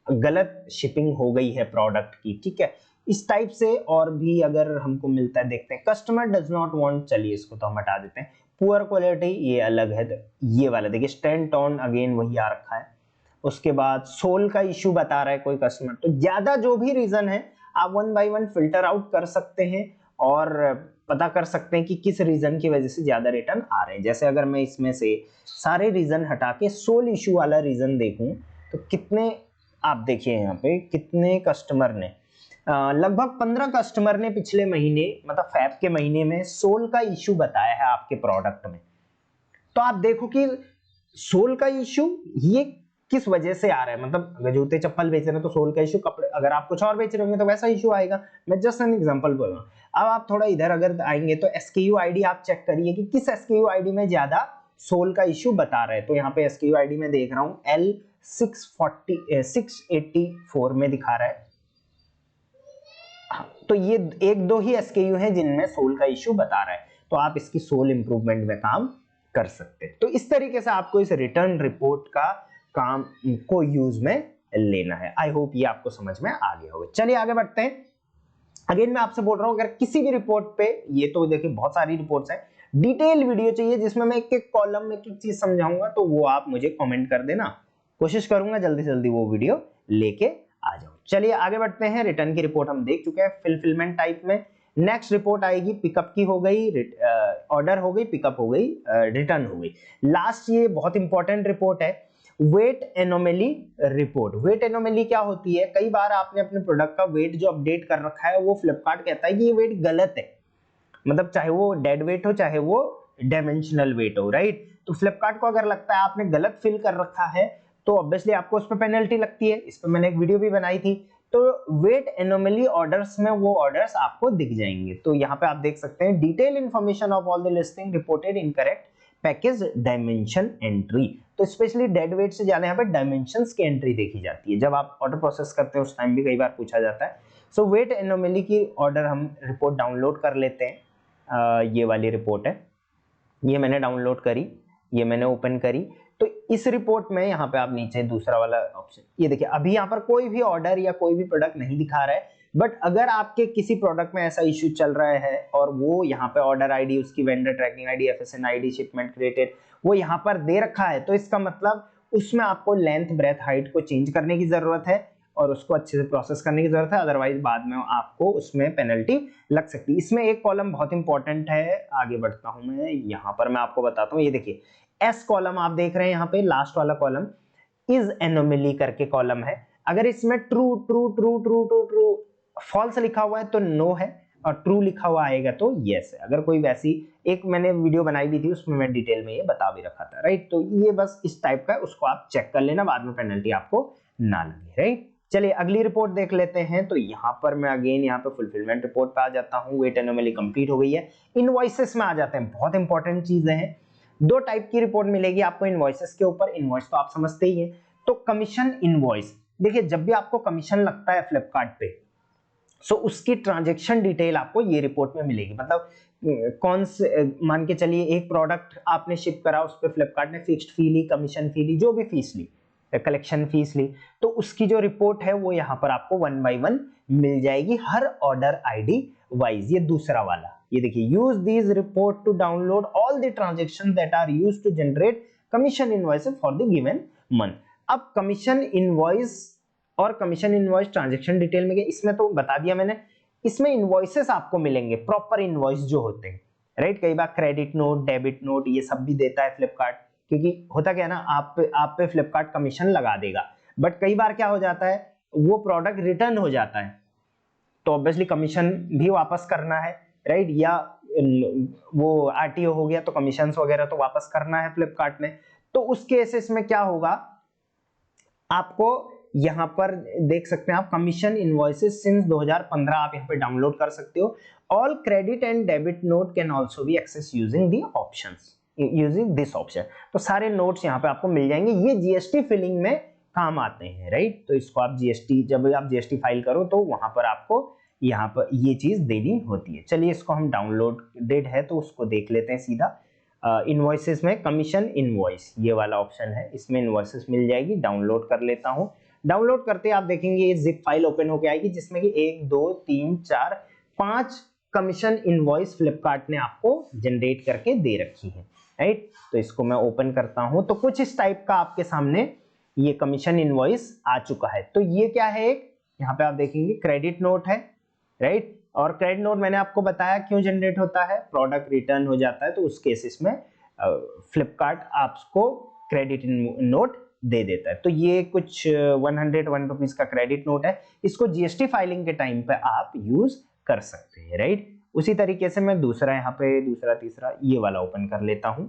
गलत शिपिंग हो गई है प्रोडक्ट की, ठीक है, इस टाइप से। और भी अगर हमको मिलता है देखते हैं। कस्टमर डज नॉट वांट, चलिए इसको तो हम हटा देते हैं। पुअर क्वालिटी ये अलग है, ये वाला देखिए स्टैंड टोन अगेन वही आ रखा है। उसके बाद सोल का इश्यू बता रहा है कोई कस्टमर। तो ज्यादा जो भी रीजन है आप 1 बाय 1 फिल्टर आउट कर सकते हैं और पता कर सकते हैं कि किस रीजन की वजह से ज्यादा रिटर्न आ रहे हैं। जैसे अगर मैं इसमें से सारे रीजन हटा के सोल इश्यू वाला रीजन देखूं तो कितने, आप देखिए यहाँ पे कितने कस्टमर ने, लगभग 15 कस्टमर ने पिछले महीने मतलब फैब के महीने में सोल का इश्यू बताया है आपके प्रोडक्ट में। तो आप देखो कि सोल का इश्यू ये किस वजह से आ रहा है। मतलब अगर जूते चप्पल बेच रहे हैं तो सोल का इश्यू, कपड़े अगर आप कुछ और बेच रहे होंगे तो वैसा इश्यू आएगा। मैं जस्ट एन एग्जांपल बोल रहा हूँ। अब आप थोड़ा इधर अगर आएंगे तो SKU ID आप चेक करिए कि किस SKU ID में ज्यादा सोल का इश्यू बता रहा है। तो यहाँ पे SKU ID में देख रहा हूँ L684 में दिखा रहा है। तो ये एक दो ही SKU है जिनमें सोल का इश्यू बता रहा है, तो आप इसकी सोल इंप्रूवमेंट में काम कर सकते हैं। तो इस तरीके से आपको इस रिटर्न रिपोर्ट का काम को यूज में लेना है। आई होप ये आपको समझ में आ गया होगा। चलिए आगे बढ़ते हैं। अगेन मैं आपसे बोल रहा हूं, अगर किसी भी रिपोर्ट पे, ये तो देखिए बहुत सारी रिपोर्ट्स हैं, डिटेल वीडियो चाहिए जिसमें मैं एक एक कॉलम में एक एक चीज समझाऊंगा, तो वो आप मुझे कमेंट कर देना, कोशिश करूंगा जल्दी से जल्दी वो वीडियो लेके आ जाऊं। चलिए आगे बढ़ते हैं। रिटर्न की रिपोर्ट हम देख चुके हैं फुलफिलमेंट टाइप में। नेक्स्ट रिपोर्ट आएगी पिकअप की, हो गई ऑर्डर हो गई, पिकअप हो गई, रिटर्न हो गई। लास्ट ये बहुत इंपॉर्टेंट रिपोर्ट है, weight anomaly report. Weight anomaly क्या होती है, कई बार आपने अपने प्रोडक्ट का वेट जो अपडेट कर रखा है वो फ्लिपकार्ट कहता है कि ये वेट गलत है, मतलब चाहे वो डेड वेट हो चाहे वो डायमेंशनल वेट हो, राइट। तो फ्लिपकार्ट को अगर लगता है आपने गलत फिल कर रखा है तो ऑब्वियसली आपको उस पर पेनल्टी लगती है। इस पर मैंने एक वीडियो भी बनाई थी। तो वेट एनोमली ऑर्डर्स में वो ऑर्डर्स आपको दिख जाएंगे। तो यहाँ पे आप देख सकते हैं, detail information of all the listing reported incorrect package dimension entry. तो स्पेशली डेड वेट से ज्यादा यहाँ पे डायमेंशंस की एंट्री देखी जाती है। जब आप ऑर्डर प्रोसेस करते हैं उस टाइम भी कई बार पूछा जाता है। सो वेट एनोमली की ऑर्डर हम रिपोर्ट डाउनलोड कर लेते हैं। ये वाली रिपोर्ट है, ये मैंने डाउनलोड करी, ये मैंने ओपन करी। तो इस रिपोर्ट में यहाँ पे आप नीचे दूसरा वाला ऑप्शन, ये देखिए अभी यहाँ पर कोई भी ऑर्डर या कोई भी प्रोडक्ट नहीं दिखा रहा है, बट अगर आपके किसी प्रोडक्ट में ऐसा इश्यू चल रहा है और वो यहाँ पे ऑर्डर आईडी, उसकी vendor tracking ID, एफएसएन ID, shipment created वो यहाँ पर दे रखा है, तो इसका मतलब उसमें आपको लेंथ ब्रेथ हाइट को चेंज करने की जरूरत है और उसको अच्छे से प्रोसेस करने की जरूरत है, अदरवाइज बाद में आपको उसमें पेनल्टी लग सकती है। इसमें एक कॉलम बहुत इंपॉर्टेंट है, आगे बढ़ता हूं मैं, यहाँ पर मैं आपको बताता हूँ। ये देखिए एस कॉलम आप देख रहे हैं, यहाँ पे लास्ट वाला कॉलम इज एनोमली करके कॉलम है। अगर इसमें true true true true true true false लिखा हुआ है तो नो है, और ट्रू लिखा हुआ आएगा तो यस है। अगर कोई वैसी, एक मैंने वीडियो बनाई भी थी उसमें मैं डिटेल में ये बता भी रखा था, राइट। तो ये बस इस टाइप का है, उसको आप चेक कर लेना, बाद में पेनल्टी आपको ना लगे, राइट। चलिए अगली रिपोर्ट देख लेते हैं। तो यहाँ पर मैं अगेन यहाँ पे फुलफिलमेंट रिपोर्ट पे आ जाता हूँ। वेट एनोमली कंप्लीट हो गई है, इनवॉइसेस में आ जाते हैं। बहुत इंपॉर्टेंट चीजें हैं, दो टाइप की रिपोर्ट मिलेगी आपको इनवॉइसेस के ऊपर। इनवॉइस तो आप समझते ही हैं। तो कमीशन इनवॉइस, देखिए जब भी आपको कमीशन लगता है फ्लिपकार्ट पे, सो उसकी ट्रांजैक्शन डिटेल आपको ये रिपोर्ट में मिलेगी। मतलब कौन से, मान के चलिए एक प्रोडक्ट आपने शिप करा, उस पर फ्लिपकार्ट ने फिक्स्ड फी ली, कमीशन फी ली, जो भी फीस ली, कलेक्शन फीस ली, तो उसकी जो रिपोर्ट है वो यहाँ पर आपको 1 by 1 मिल जाएगी, हर ऑर्डर आईडी वाइज। ये दूसरा वाला, ये देखिए, use this report to download all the transactions that are used to generate commission invoices for the given month. अब कमीशन इनवॉइस और कमीशन इनवॉइस ट्रांजैक्शन डिटेल में, इसमें तो बता दिया मैंने। इसमें इनवॉइसेस आपको मिलेंगे, प्रॉपर इनवॉइस जो होते हैं, राइट। कई बार क्रेडिट नोट, डेबिट नोट, ये सब भी देता है फ्लिपकार्ट, क्योंकि होता क्या है ना, आप पे फ्लिपकार्ट कमीशन लगा देगा, बट कई बार क्या हो जाता है, वो प्रोडक्ट रिटर्न हो जाता है, तो ऑब्वियसली कमीशन भी वापस करना है, राइट। या वो आरटीओ हो गया तो कमीशन वगैरह तो वापस करना है फ्लिपकार्ट ने। तो उस केसेस में क्या होगा, आपको यहां पर देख सकते हैं आप, कमीशन इनवॉइसेस सिंस 2015 आप यहां पे डाउनलोड कर सकते हो। All credit and debit note can also be access using the options, using this option. तो सारे नोट्स यहाँ पे आपको मिल जाएंगे, ये जीएसटी फिलिंग में काम आते हैं, राइट। तो इसको आप जीएसटी, जब आप जीएसटी फाइल करो तो वहां पर आपको यहाँ पर ये चीज देनी होती है। चलिए इसको हम डाउनलोडेड है तो उसको देख लेते हैं सीधा। इनवॉइसेस में कमीशन इनवॉइस ये वाला ऑप्शन है, इसमें इनवॉइसेस मिल जाएगी, डाउनलोड कर लेता हूँ। डाउनलोड करते आप देखेंगे ये जिप फाइल ओपन होकर आएगी, जिसमें कि 1 2 3 4 5 कमीशन इनवॉइस फ्लिपकार्ट ने आपको जनरेट करके दे रखी है, राइट। तो इसको मैं ओपन करता हूं, तो कुछ इस टाइप का आपके सामने ये कमीशन इनवॉइस आ चुका है। तो ये क्या है, एक यहाँ पे आप देखेंगे क्रेडिट नोट है, राइट। और क्रेडिट नोट मैंने आपको बताया क्यों जनरेट होता है, प्रोडक्ट रिटर्न हो जाता है तो उस केसेस में फ्लिपकार्ट आपको क्रेडिट नोट दे देता है। तो ये कुछ 101 रुपीज का क्रेडिट नोट है, इसको जीएसटी फाइलिंग के टाइम पे आप यूज कर सकते हैं, राइट। उसी तरीके से मैं दूसरा यहाँ पे, दूसरा तीसरा ये वाला ओपन कर लेता हूं।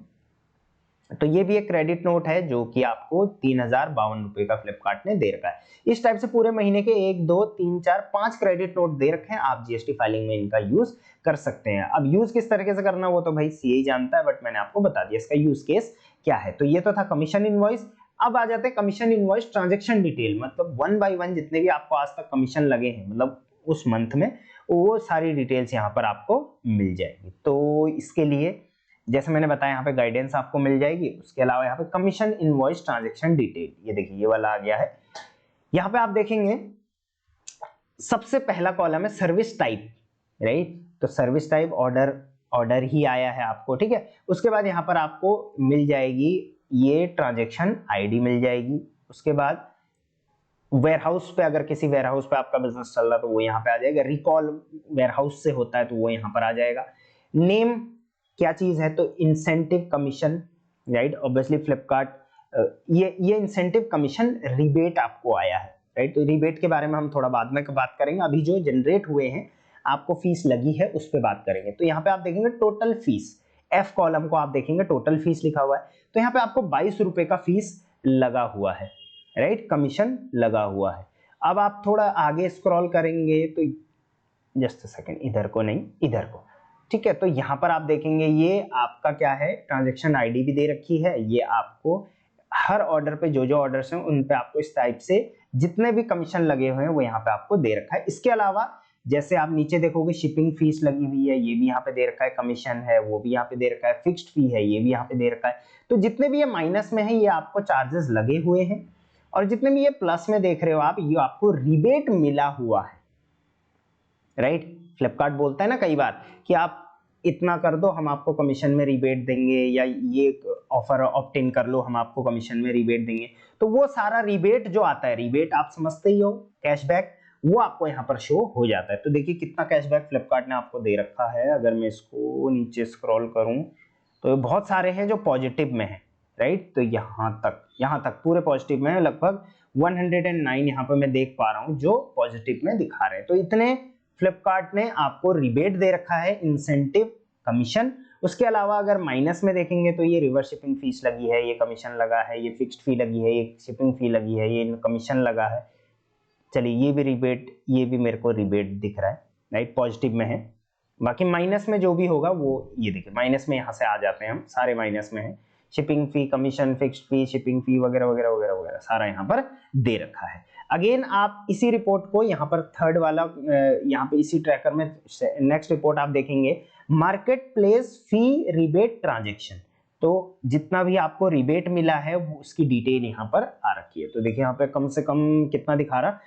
तो ये भी एक क्रेडिट नोट है जो कि आपको 3052 रुपए का फ्लिपकार्ट ने दे रखा है। इस टाइप से पूरे महीने के 1 2 3 4 5 क्रेडिट नोट दे रखे हैं, आप जीएसटी फाइलिंग में इनका यूज कर सकते हैं। अब यूज किस तरीके से करना वो तो भाई सीए जानता है, बट मैंने आपको बता दिया इसका यूज केस क्या है। तो ये तो था कमीशन इनवॉइस। अब आ जाते हैं कमीशन इनवॉइस ट्रांजैक्शन डिटेल, मतलब 1 by 1 जितने भी आपको आज तक कमीशन लगे हैं, मतलब उस मंथ में, वो सारी डिटेल्स यहाँ पर आपको मिल जाएगी। तो इसके लिए जैसे मैंने बताया यहाँ पे गाइडेंस आपको मिल जाएगी। उसके अलावा यहाँ पे कमीशन इनवॉइस ट्रांजैक्शन डिटेल, ये देखिए ये वाला आ गया है। यहाँ पे आप देखेंगे सबसे पहला कॉलम है सर्विस टाइप, राइट। तो सर्विस टाइप ऑर्डर ही आया है आपको, ठीक है। उसके बाद यहाँ पर आपको मिल जाएगी ये ट्रांजैक्शन आईडी मिल जाएगी। उसके बाद वेयरहाउस पे, अगर किसी वेयरहाउस पे आपका बिजनेस चल रहा है तो वो यहाँ पे आ जाएगा। रिकॉल वेयरहाउस से होता है तो वो यहाँ पर आ जाएगा। नेम क्या चीज है, तो incentive commission, right. Obviously Flipkart ये इंसेंटिव कमीशन रिबेट आपको आया है, राइट। तो रिबेट के बारे में हम थोड़ा बाद में बात करेंगे, अभी जो जनरेट हुए हैं आपको फीस लगी है उस पर बात करेंगे। तो यहाँ पे आप देखेंगे टोटल फीस, एफ कॉलम को आप देखेंगे टोटल फीस लिखा हुआ है, तो यहाँ पे आपको 22 रुपए का फीस लगा हुआ है, राइट, कमीशन लगा हुआ है। अब आप थोड़ा आगे स्क्रॉल करेंगे तो जस्ट सेकंड, इधर को नहीं इधर को, ठीक है। तो यहाँ पर आप देखेंगे ये आपका क्या है, ट्रांजैक्शन आईडी भी दे रखी है। ये आपको हर ऑर्डर पे जो ऑर्डर्स हैं उन पे आपको इस टाइप से जितने भी कमीशन लगे हुए हैं वो यहाँ पे आपको दे रखा है। इसके अलावा जैसे आप नीचे देखोगे शिपिंग फीस लगी हुई है, ये भी यहाँ पे दे रखा है, कमीशन है वो भी यहाँ पे दे रखा है, फिक्स्ड फी है ये भी यहाँ पे दे रखा है। तो जितने भी ये माइनस में है ये आपको चार्जेस लगे हुए हैं, और जितने भी ये प्लस में देख रहे हो आप, ये आपको रिबेट मिला हुआ है, राइट। फ्लिपकार्ट बोलता है ना कई बार कि आप इतना कर दो हम आपको कमीशन में रिबेट देंगे, या ये ऑफर ऑप्ट इन कर लो हम आपको कमीशन में रिबेट देंगे। तो वो सारा रिबेट जो आता है, रिबेट आप समझते ही हो, कैशबैक, वो आपको यहाँ पर शो हो जाता है। तो देखिए कितना कैशबैक फ्लिपकार्ट ने आपको दे रखा है। अगर मैं इसको नीचे स्क्रॉल करूं तो बहुत सारे हैं जो पॉजिटिव में है, राइट। तो यहाँ तक पूरे पॉजिटिव में है, लगभग 109 यहाँ पे मैं देख पा रहा हूँ जो पॉजिटिव में दिखा रहे हैं। तो इतने फ्लिपकार्ट ने आपको रिबेट दे रखा है, इंसेंटिव कमीशन। उसके अलावा अगर माइनस में देखेंगे तो ये रिवर्स शिपिंग फीस लगी है, ये कमीशन लगा है, ये फिक्स्ड फी लगी है, ये शिपिंग फी लगी है, ये कमीशन लगा है। चलिए ये भी रिबेट, ये भी मेरे को रिबेट दिख रहा है, राइट, पॉजिटिव में है। बाकी माइनस में जो भी होगा वो ये देखिए, माइनस में यहाँ से आ जाते हैं हम, सारे माइनस में है। शिपिंग फी, कमीशन, फिक्स्ड फी, शिपिंग फी वगैरह वगैरह वगैरह वगैरह सारा यहाँ पर दे रखा है। अगेन आप इसी रिपोर्ट को यहाँ पर थर्ड वाला, यहाँ पे इसी ट्रैकर में नेक्स्ट रिपोर्ट आप देखेंगे, मार्केट प्लेस फी रिबेट ट्रांजेक्शन। तो जितना भी आपको रिबेट मिला है वो उसकी डिटेल यहाँ पर आ रखी है। तो देखिए यहाँ पे कम से कम कितना दिखा रहा,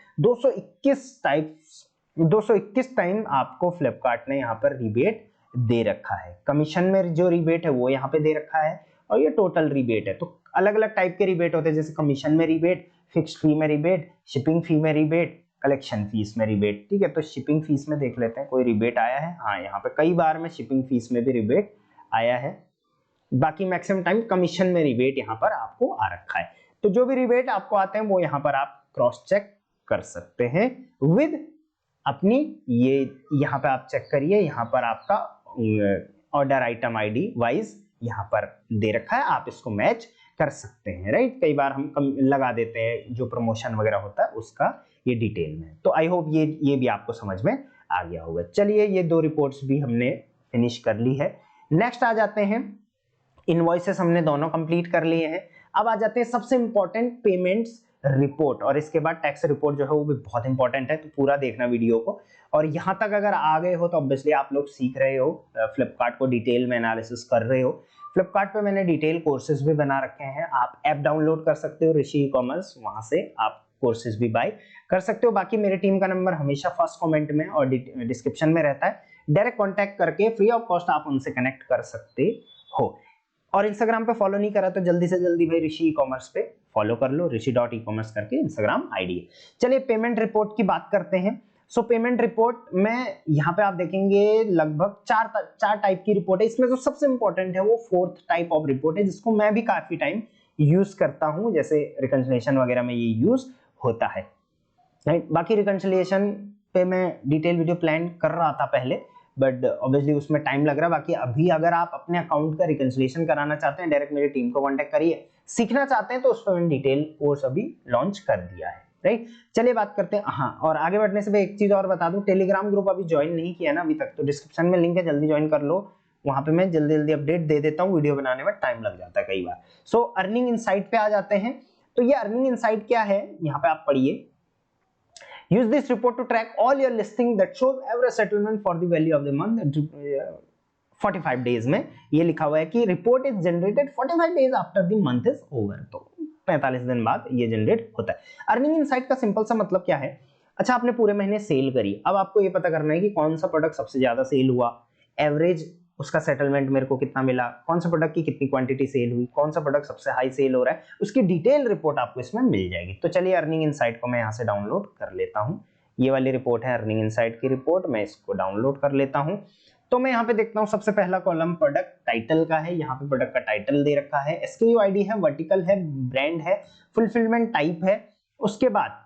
221 टाइम आपको फ्लिपकार्ट ने यहाँ पर रिबेट दे रखा है। कमीशन में जो रिबेट है वो यहाँ पे दे रखा है, और ये टोटल रिबेट है। तो अलग अलग टाइप के रिबेट होते हैं, जैसे कमीशन में रिबेट, फिक्स्ड फी में रिबेट, शिपिंग फी में रिबेट, कलेक्शन फीस में रिबेट, ठीक है। तो शिपिंग फीस में देख लेते हैं कोई रिबेट आया है। हाँ, यहाँ पे कई बार में शिपिंग फीस में भी रिबेट आया है। बाकी मैक्सिमम टाइम कमीशन में रिबेट यहाँ पर आपको आ रखा है। तो जो भी रिबेट आपको आते हैं वो यहाँ पर आप क्रॉस चेक कर सकते हैं विद अपनी, ये यहाँ पे आप चेक करिए, यहाँ पर आपका ऑर्डर आइटम आईडी वाइज यहाँ पर दे रखा है, आप इसको मैच कर सकते हैं, राइट। कई बार हम लगा देते हैं जो प्रमोशन वगैरह होता है उसका ये डिटेल में। तो आई होप ये भी आपको समझ में आ गया होगा। चलिए ये दो रिपोर्ट्स भी हमने फिनिश कर ली है। नेक्स्ट आ जाते हैं, इनवॉइसेस हमने दोनों कंप्लीट कर लिए हैं। अब आ जाते हैं सबसे इंपॉर्टेंट पेमेंट्स रिपोर्ट, और इसके बाद टैक्स रिपोर्ट जो है वो भी बहुत इंपॉर्टेंट है। तो पूरा देखना वीडियो को, और यहाँ तक अगर आ गए हो तो ऑब्वियसली आप लोग सीख रहे हो, फ्लिपकार्ट को डिटेल में एनालिसिस कर रहे हो। फ्लिपकार्ट पे मैंने डिटेल कोर्सेज भी बना रखे हैं, आप ऐप डाउनलोड कर सकते हो ऋषि ई-कॉमर्स, वहां से आप कोर्सेज भी बाय कर सकते हो। बाकी मेरे टीम का नंबर हमेशा फर्स्ट कमेंट में और डिस्क्रिप्शन में रहता है, डायरेक्ट कॉन्टैक्ट करके फ्री ऑफ कॉस्ट आप उनसे कनेक्ट कर सकते हो। और इंस्टाग्राम पे फॉलो नहीं करा तो जल्दी से जल्दी भाई ऋषि ई-कॉमर्स पे फॉलो कर लो, ऋषि.e-commerce करके इंस्टाग्राम आईडी है। चलिए पेमेंट रिपोर्ट की बात करते हैं। सो पेमेंट रिपोर्ट में यहाँ पे आप देखेंगे लगभग चार टाइप की रिपोर्ट है। इसमें जो सबसे इंपॉर्टेंट है वो फोर्थ टाइप ऑफ रिपोर्ट है, जिसको मैं भी काफी टाइम यूज करता हूँ, जैसे रिकंसिलिएशन वगैरह में ये यूज होता है, राइट। बाकी रिकंसिलिएशन पे मैं डिटेल वीडियो प्लान कर रहा था पहले, बट ऑब्वियसली उसमें टाइम लग रहा है। बाकी अभी अगर आप अपने अकाउंट का रिकंसिलिएशन कराना चाहते हैं, डायरेक्ट मेरी टीम को कांटेक्ट करिए। सीखना चाहते हैं तो उस पर मैंने डिटेल कोर्स अभी लॉन्च कर दिया है, राइट। चलिए बात करते हैं। हाँ, और आगे बढ़ने से मैं एक चीज और बता दूं, टेलीग्राम ग्रुप अभी ज्वाइन नहीं किया ना अभी तक, तो डिस्क्रिप्शन में लिंक है, जल्दी ज्वाइन कर लो। वहां पे मैं जल्दी जल्दी अपडेट दे देता हूँ, वीडियो बनाने में टाइम लग जाता है कई बार। सो अर्निंग इनसाइट पे आ जाते हैं। तो ये अर्निंग इनसाइट क्या है, यहाँ पे आप पढ़िए। Use this report to track all your listing that shows average settlement for the value of the month 45 days में ये लिखा हुआ है कि report is generated 45 days after the month is over। तो 45 दिन बाद ये जनरेट होता है। अर्निंग इनसाइट का सिंपल सा मतलब क्या है, अच्छा, आपने पूरे महीने सेल करी, अब आपको ये पता करना है कि कौन सा प्रोडक्ट सबसे ज्यादा सेल हुआ, एवरेज उसका सेटलमेंट मेरे को कितना मिला, कौन सा प्रोडक्ट की कितनी क्वांटिटी सेल हुई, कौन सा प्रोडक्ट सबसे हाई सेल हो रहा है, उसकी डिटेल रिपोर्ट आपको इसमें मिल जाएगी। तो चलिए अर्निंग इनसाइट को मैं यहाँ से डाउनलोड कर लेता हूँ। ये वाली रिपोर्ट है अर्निंग इनसाइट की रिपोर्ट, मैं इसको डाउनलोड कर लेता हूँ। तो मैं यहाँ पे देखता हूँ सबसे पहला कॉलम प्रोडक्ट टाइटल का है, यहाँ पे प्रोडक्ट का टाइटल दे रखा है, SKU आईडी है, वर्टिकल है, ब्रांड है, फुलफिलमेंट टाइप है, उसके बाद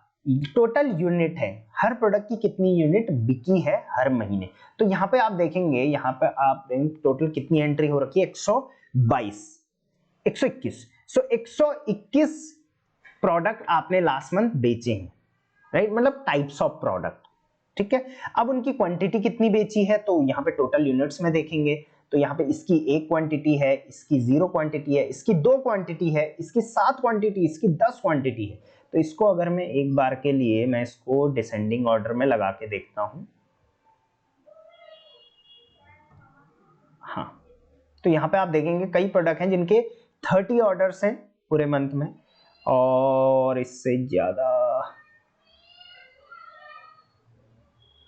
टोटल यूनिट है, हर प्रोडक्ट की कितनी यूनिट बिकी है हर महीने। तो यहाँ पे आप देखेंगे, यहाँ पे आप टोटल कितनी एंट्री हो रखी है, 122 121। सो 121 प्रोडक्ट आपने लास्ट मंथ बेचे हैं, राइट, मतलब टाइप्स ऑफ प्रोडक्ट, ठीक है। अब उनकी क्वांटिटी कितनी बेची है, तो यहाँ पे टोटल यूनिट्स में देखेंगे, तो यहाँ पे इसकी 1 क्वांटिटी है, इसकी 0 क्वांटिटी है, इसकी 2 क्वांटिटी है, इसकी 7 क्वांटिटी, इसकी 10 क्वांटिटी है। तो इसको अगर मैं एक बार के लिए मैं इसको डिसेंडिंग ऑर्डर में लगा के देखता हूं, हाँ, तो यहाँ पे आप देखेंगे कई प्रोडक्ट हैं जिनके 30 ऑर्डर्स हैं पूरे मंथ में, और इससे ज्यादा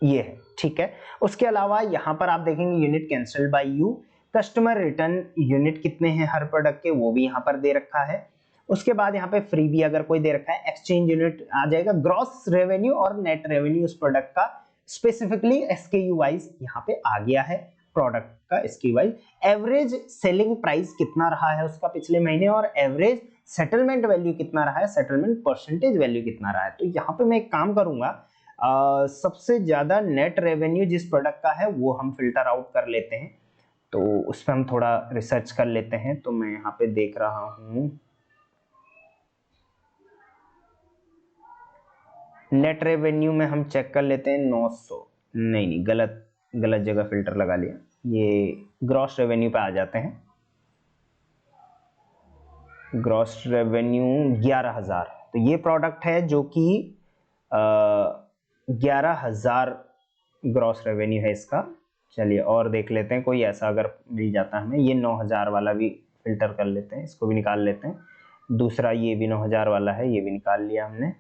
ये है, ठीक है। उसके अलावा यहाँ पर आप देखेंगे unit cancelled by you, customer return unit कितने हैं हर प्रोडक्ट के, वो भी यहाँ पर दे रखा है। उसके बाद यहाँ पे फ्री भी अगर कोई दे रखा है, एक्सचेंज यूनिट आ जाएगा, ग्रॉस रेवेन्यू और नेट रेवेन्यू उस प्रोडक्ट का स्पेसिफिकली SKU वाइज यहाँ पे आ गया है, प्रोडक्ट का SKU wise. Average selling price कितना रहा है उसका पिछले महीने, और एवरेज सेटलमेंट वैल्यू कितना रहा है, सेटलमेंट परसेंटेज वैल्यू कितना रहा है। तो यहाँ पे मैं एक काम करूंगा, सबसे ज्यादा नेट रेवेन्यू जिस प्रोडक्ट का है वो हम फिल्टर आउट कर लेते हैं, तो उस पर हम थोड़ा रिसर्च कर लेते हैं। तो मैं यहाँ पे देख रहा हूं, नेट रेवेन्यू में हम चेक कर लेते हैं 900, नहीं गलत जगह फिल्टर लगा लिया, ये ग्रॉस रेवेन्यू पे आ जाते हैं। ग्रॉस रेवेन्यू 11,000, तो ये प्रोडक्ट है जो कि 11,000 ग्रॉस रेवेन्यू है इसका। चलिए और देख लेते हैं कोई ऐसा अगर मिल जाता है हमें, ये 9,000 वाला भी फिल्टर कर लेते हैं, इसको भी निकाल लेते हैं। दूसरा ये भी 9,000 वाला है, ये भी निकाल लिया हमने।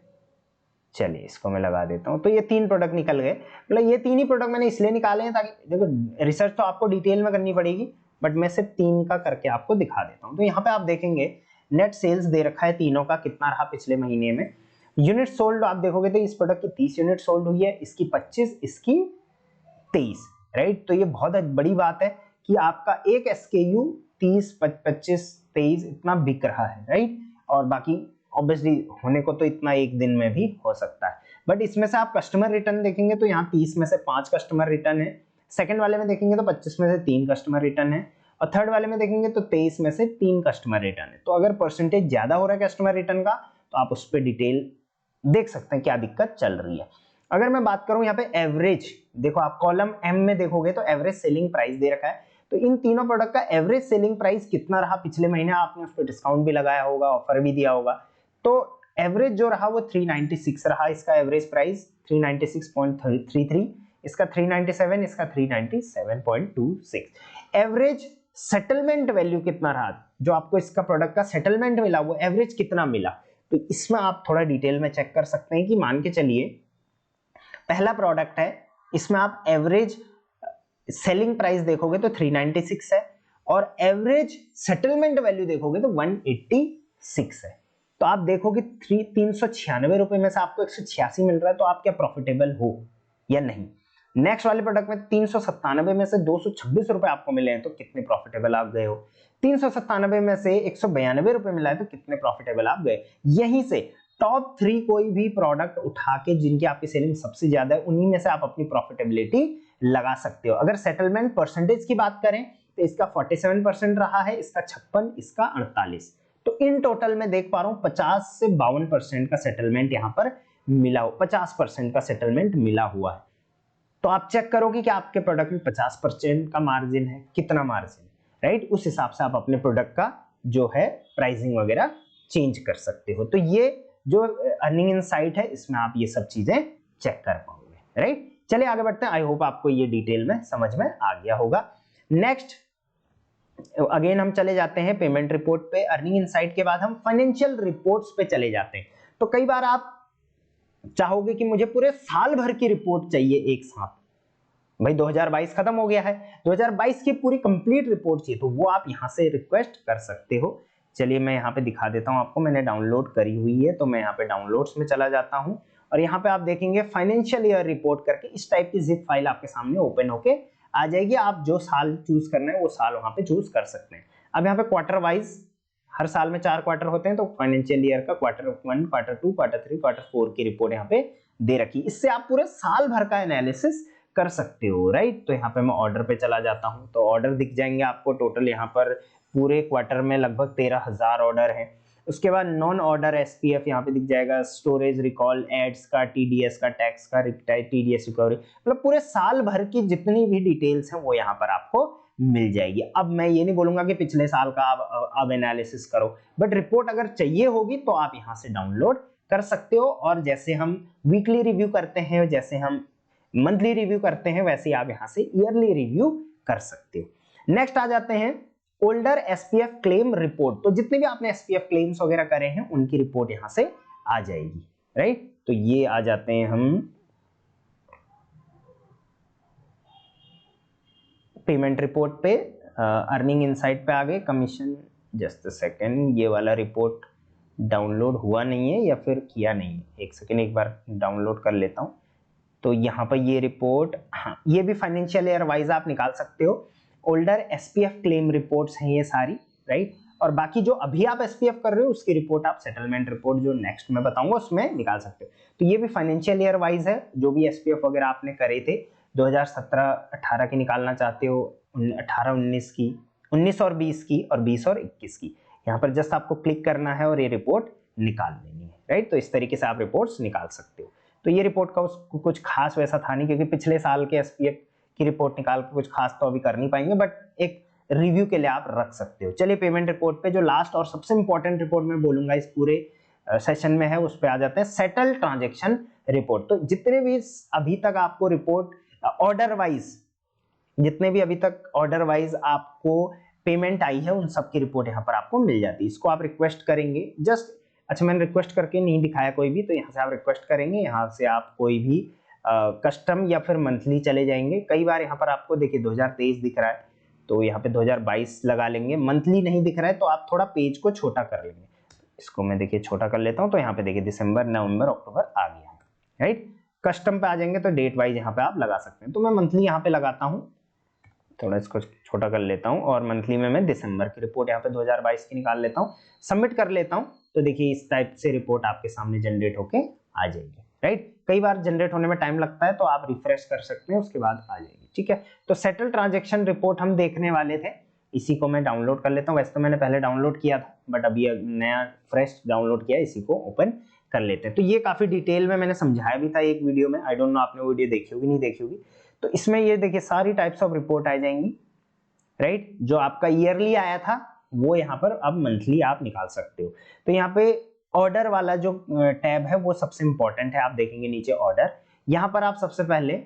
चलिए इसको मैं लगा देता हूं। तो ये 3 प्रोडक्ट निकल गए, मतलब ये 3 ही प्रोडक्ट मैंने इसलिए निकाले हैं ताकि देखो रिसर्च तो आपको डिटेल में करनी पड़ेगी, बट मैं सिर्फ 3 का करके आपको दिखा देता हूं। तो यहाँ पे आप देखेंगे नेट सेल्स दे रखा है तीनों का, कितना रहा पिछले महीने में। यूनिट सोल्ड आप देखोगे तो इस प्रोडक्ट की 30 यूनिट सोल्ड हुई है, इसकी 25, इसकी 23, राइट। तो ये बहुत बड़ी बात है कि आपका एक SKU 30, 25, 23 इतना बिक रहा है, राइट। और बाकी ऑब्वियसली होने को तो इतना एक दिन में भी हो सकता है, बट इसमें से आप कस्टमर रिटर्न देखेंगे तो यहाँ 30 में से 5 कस्टमर रिटर्न है, सेकंड वाले में देखेंगे तो 25 में से 3 कस्टमर रिटर्न है, और थर्ड वाले में देखेंगे तो 23 में से 3 कस्टमर रिटर्न है। तो अगर परसेंटेज ज्यादा हो रहा है कस्टमर रिटर्न का, तो आप उस पर डिटेल देख सकते हैं क्या दिक्कत चल रही है। अगर मैं बात करूं यहाँ पे एवरेज, देखो आप कॉलम M में देखोगे तो एवरेज सेलिंग प्राइस दे रखा है, तो इन तीनों प्रोडक्ट का एवरेज सेलिंग प्राइस कितना रहा पिछले महीने, आपने उस पर डिस्काउंट भी लगाया होगा, ऑफर भी दिया होगा, तो एवरेज जो रहा वो 396 रहा, इसका एवरेज प्राइस 396.33, इसका 397, इसका 397.26। एवरेज सेटलमेंट वैल्यू कितना रहा, जो आपको इसका प्रोडक्ट का सेटलमेंट मिला वो एवरेज कितना मिला, तो इसमें आप थोड़ा डिटेल में चेक कर सकते हैं कि मान के चलिए पहला प्रोडक्ट है, इसमें आप एवरेज सेलिंग प्राइस देखोगे तो 396 है, और एवरेज सेटलमेंट वैल्यू देखोगे तो 186 है। तो आप देखोगे 396 रुपए में से आपको 186 मिल रहा है, तो आप क्या प्रॉफिटेबल हो या नहीं। नेक्स्ट वाले प्रोडक्ट में 397 में से 226 रुपए आपको मिले हैं, तो कितने प्रॉफिटेबल आप गए हो। 397 में से 192 रुपए मिला है, तो कितने प्रॉफिटेबल आप गए। यहीं से टॉप 3 कोई भी प्रोडक्ट उठा के जिनकी आपकी सेलिंग सबसे ज्यादा है, उन्हीं में से आप अपनी प्रॉफिटेबिलिटी लगा सकते हो। अगर सेटलमेंट परसेंटेज की बात करें तो इसका 47% रहा है, इसका 56, इसका 48। तो इन टोटल में देख पा रहा हूं 50 से 52% का सेटलमेंट यहां पर मिला हो, 50% का सेटलमेंट मिला हुआ है। तो आप चेक करोगे कि आपके प्रोडक्ट में 50% का मार्जिन है, कितना मार्जिन, राइट। उस हिसाब से आप अपने प्रोडक्ट का जो है प्राइसिंग वगैरह चेंज कर सकते हो। तो ये जो अर्निंग इनसाइट है, इसमें आप ये सब चीजें चेक कर पाओगे, राइट। चलिए आगे बढ़ते हैं। आई होप आपको ये डिटेल में समझ में आ गया होगा। नेक्स्ट अगेन हम चले जाते हैं पेमेंट रिपोर्ट पे। अर्निंग इनसाइट के बाद हम फाइनेंशियल रिपोर्ट्स पे चले जाते हैं। तो कई बार आप चाहोगे कि मुझे पूरे साल भर की रिपोर्ट चाहिए एक साथ, भाई 2022 खत्म हो गया है, 2022 की पूरी कंप्लीट रिपोर्ट चाहिए, तो वो आप यहाँ से रिक्वेस्ट कर सकते हो। चलिए मैं यहाँ पे दिखा देता हूँ आपको, मैंने डाउनलोड करी हुई है, तो मैं यहाँ पे डाउनलोड्स में चला जाता हूँ और यहाँ पे आप देखेंगे फाइनेंशियल ईयर रिपोर्ट करके इस टाइप की जिप फाइल आपके सामने ओपन होके आ जाएगी। आप जो साल चूज करना है वो साल वहां पे चूज कर सकते हैं। अब यहाँ पे क्वार्टर वाइज, हर साल में 4 क्वार्टर होते हैं, तो फाइनेंशियल ईयर का क्वार्टर 1, क्वार्टर 2, क्वार्टर 3, क्वार्टर 4 की रिपोर्ट यहाँ पे दे रखी। इससे आप पूरे साल भर का एनालिसिस कर सकते हो, राइट। तो यहाँ पे मैं ऑर्डर पे चला जाता हूँ, तो ऑर्डर दिख जाएंगे आपको। टोटल यहाँ पर पूरे क्वार्टर में लगभग 13,000 ऑर्डर हैं। उसके बाद नॉन ऑर्डर एसपीएफ यहाँ पे दिख जाएगा, स्टोरेज, रिकॉल, एड्स का, टीडीएस का, टैक्स का, टीडीएस रिकवरी, मतलब पूरे साल भर की जितनी भी डिटेल्स हैं वो यहाँ पर आपको मिल जाएगी। अब मैं ये नहीं बोलूंगा कि पिछले साल का आप अब एनालिसिस करो, बट रिपोर्ट अगर चाहिए होगी तो आप यहाँ से डाउनलोड कर सकते हो। और जैसे हम वीकली रिव्यू करते हैं, जैसे हम मंथली रिव्यू करते हैं, वैसे आप यहाँ से ईयरली रिव्यू कर सकते हो। नेक्स्ट आ जाते हैं ओल्डर एसपीएफ क्लेम रिपोर्ट। तो जितने भी आपने एसपीएफ क्लेम्स वगैरह करे हैं उनकी रिपोर्ट यहां से आ जाएगी, राइट। तो ये आ जाते हैं हम पेमेंट रिपोर्ट पे, अर्निंग इनसाइट पे आ गए। कमीशन, जस्ट अ सेकेंड, ये वाला रिपोर्ट डाउनलोड हुआ नहीं है या फिर किया नहीं है, एक सेकेंड, एक बार डाउनलोड कर लेता हूं। तो यहाँ पर ये रिपोर्ट, हाँ, ये भी फाइनेंशियल ईयर वाइज आप निकाल सकते हो। ओल्डर एसपीएफ क्लेम रिपोर्ट्स हैं ये सारी, राइट। और बाकी जो अभी आप एसपीएफ कर रहे हो उसकी रिपोर्ट आप सेटलमेंट रिपोर्ट जो नेक्स्ट में बताऊंगा उसमें निकाल सकते हो। तो ये भी फाइनेंशियल ईयर वाइज है, जो भी एसपीएफ वगैरह आपने करे थे 2017-18 की निकालना चाहते हो, 18-19 की, 19 और 20 की, और 20 और 21 की, यहाँ पर जस्ट आपको क्लिक करना है और ये रिपोर्ट निकाल लेनी है, राइट। तो इस तरीके से आप रिपोर्ट्स निकाल सकते हो। तो ये रिपोर्ट का उसको कुछ खास वैसा था नहीं, क्योंकि पिछले साल के एसपीएफ की रिपोर्ट निकाल के कुछ खास तो अभी कर नहीं पाएंगे, बट एक रिव्यू के लिए आप रख सकते हो। चलिए पेमेंट रिपोर्ट पे जो लास्ट और सबसे इंपॉर्टेंट रिपोर्ट मैं बोलूंगा इस पूरे सेशन में है, उस पे आ जाते हैं सेटल ट्रांजैक्शन रिपोर्ट। तो जितने भी अभी तक आपको रिपोर्ट ऑर्डर वाइज, जितने भी अभी तक ऑर्डर वाइज आपको पेमेंट आई है उन सब की रिपोर्ट यहाँ पर आपको मिल जाती है। इसको आप रिक्वेस्ट करेंगे, जस्ट, अच्छा मैंने रिक्वेस्ट करके नहीं दिखाया कोई भी, तो यहाँ से आप रिक्वेस्ट करेंगे, यहाँ से आप कोई भी कस्टम या फिर मंथली चले जाएंगे। कई बार यहाँ पर आपको देखिए 2023 दिख रहा है, तो यहाँ पे 2022 लगा लेंगे। मंथली नहीं दिख रहा है तो आप थोड़ा पेज को छोटा कर लेंगे। इसको मैं देखिए छोटा कर लेता हूँ, तो यहाँ पे देखिए दिसंबर, नवंबर, अक्टूबर आ गया है, राइट। कस्टम पे आ जाएंगे तो डेट वाइज यहाँ पे आप लगा सकते हैं। तो मैं मंथली यहाँ पे लगाता हूँ, थोड़ा इसको छोटा कर लेता हूँ, और मंथली में मैं दिसंबर की रिपोर्ट यहाँ पे 2022 की निकाल लेता हूँ, सबमिट कर लेता हूँ। तो देखिए इस टाइप से रिपोर्ट आपके सामने जनरेट होके आ जाएगी, राइट। कई बार जनरेट होने में टाइम लगता है, तो आप रिफ्रेश कर सकते हैं, उसके बाद आ जाएगी, ठीक है। तो सेटल ट्रांजैक्शन रिपोर्ट हम देखने वाले थे, इसी को मैं डाउनलोड कर लेता हूँ। वैसे तो मैंने पहले डाउनलोड किया था, बट अभी नया फ्रेश डाउनलोड किया, इसी को ओपन कर लेते हैं। तो ये काफी डिटेल में मैंने समझाया भी था एक वीडियो में, आई डोंट नो आपने वीडियो देखी होगी नहीं देखी होगी। तो इसमें ये देखिए सारी टाइप्स ऑफ रिपोर्ट आ जाएंगी, राइट। जो आपका ईयरली आया था वो यहाँ पर अब मंथली आप निकाल सकते हो। तो यहाँ पे ऑर्डर वाला जो टैब है वो सबसे इंपॉर्टेंट है। आप देखेंगे नीचे ऑर्डर, यहाँ पर आप सबसे पहले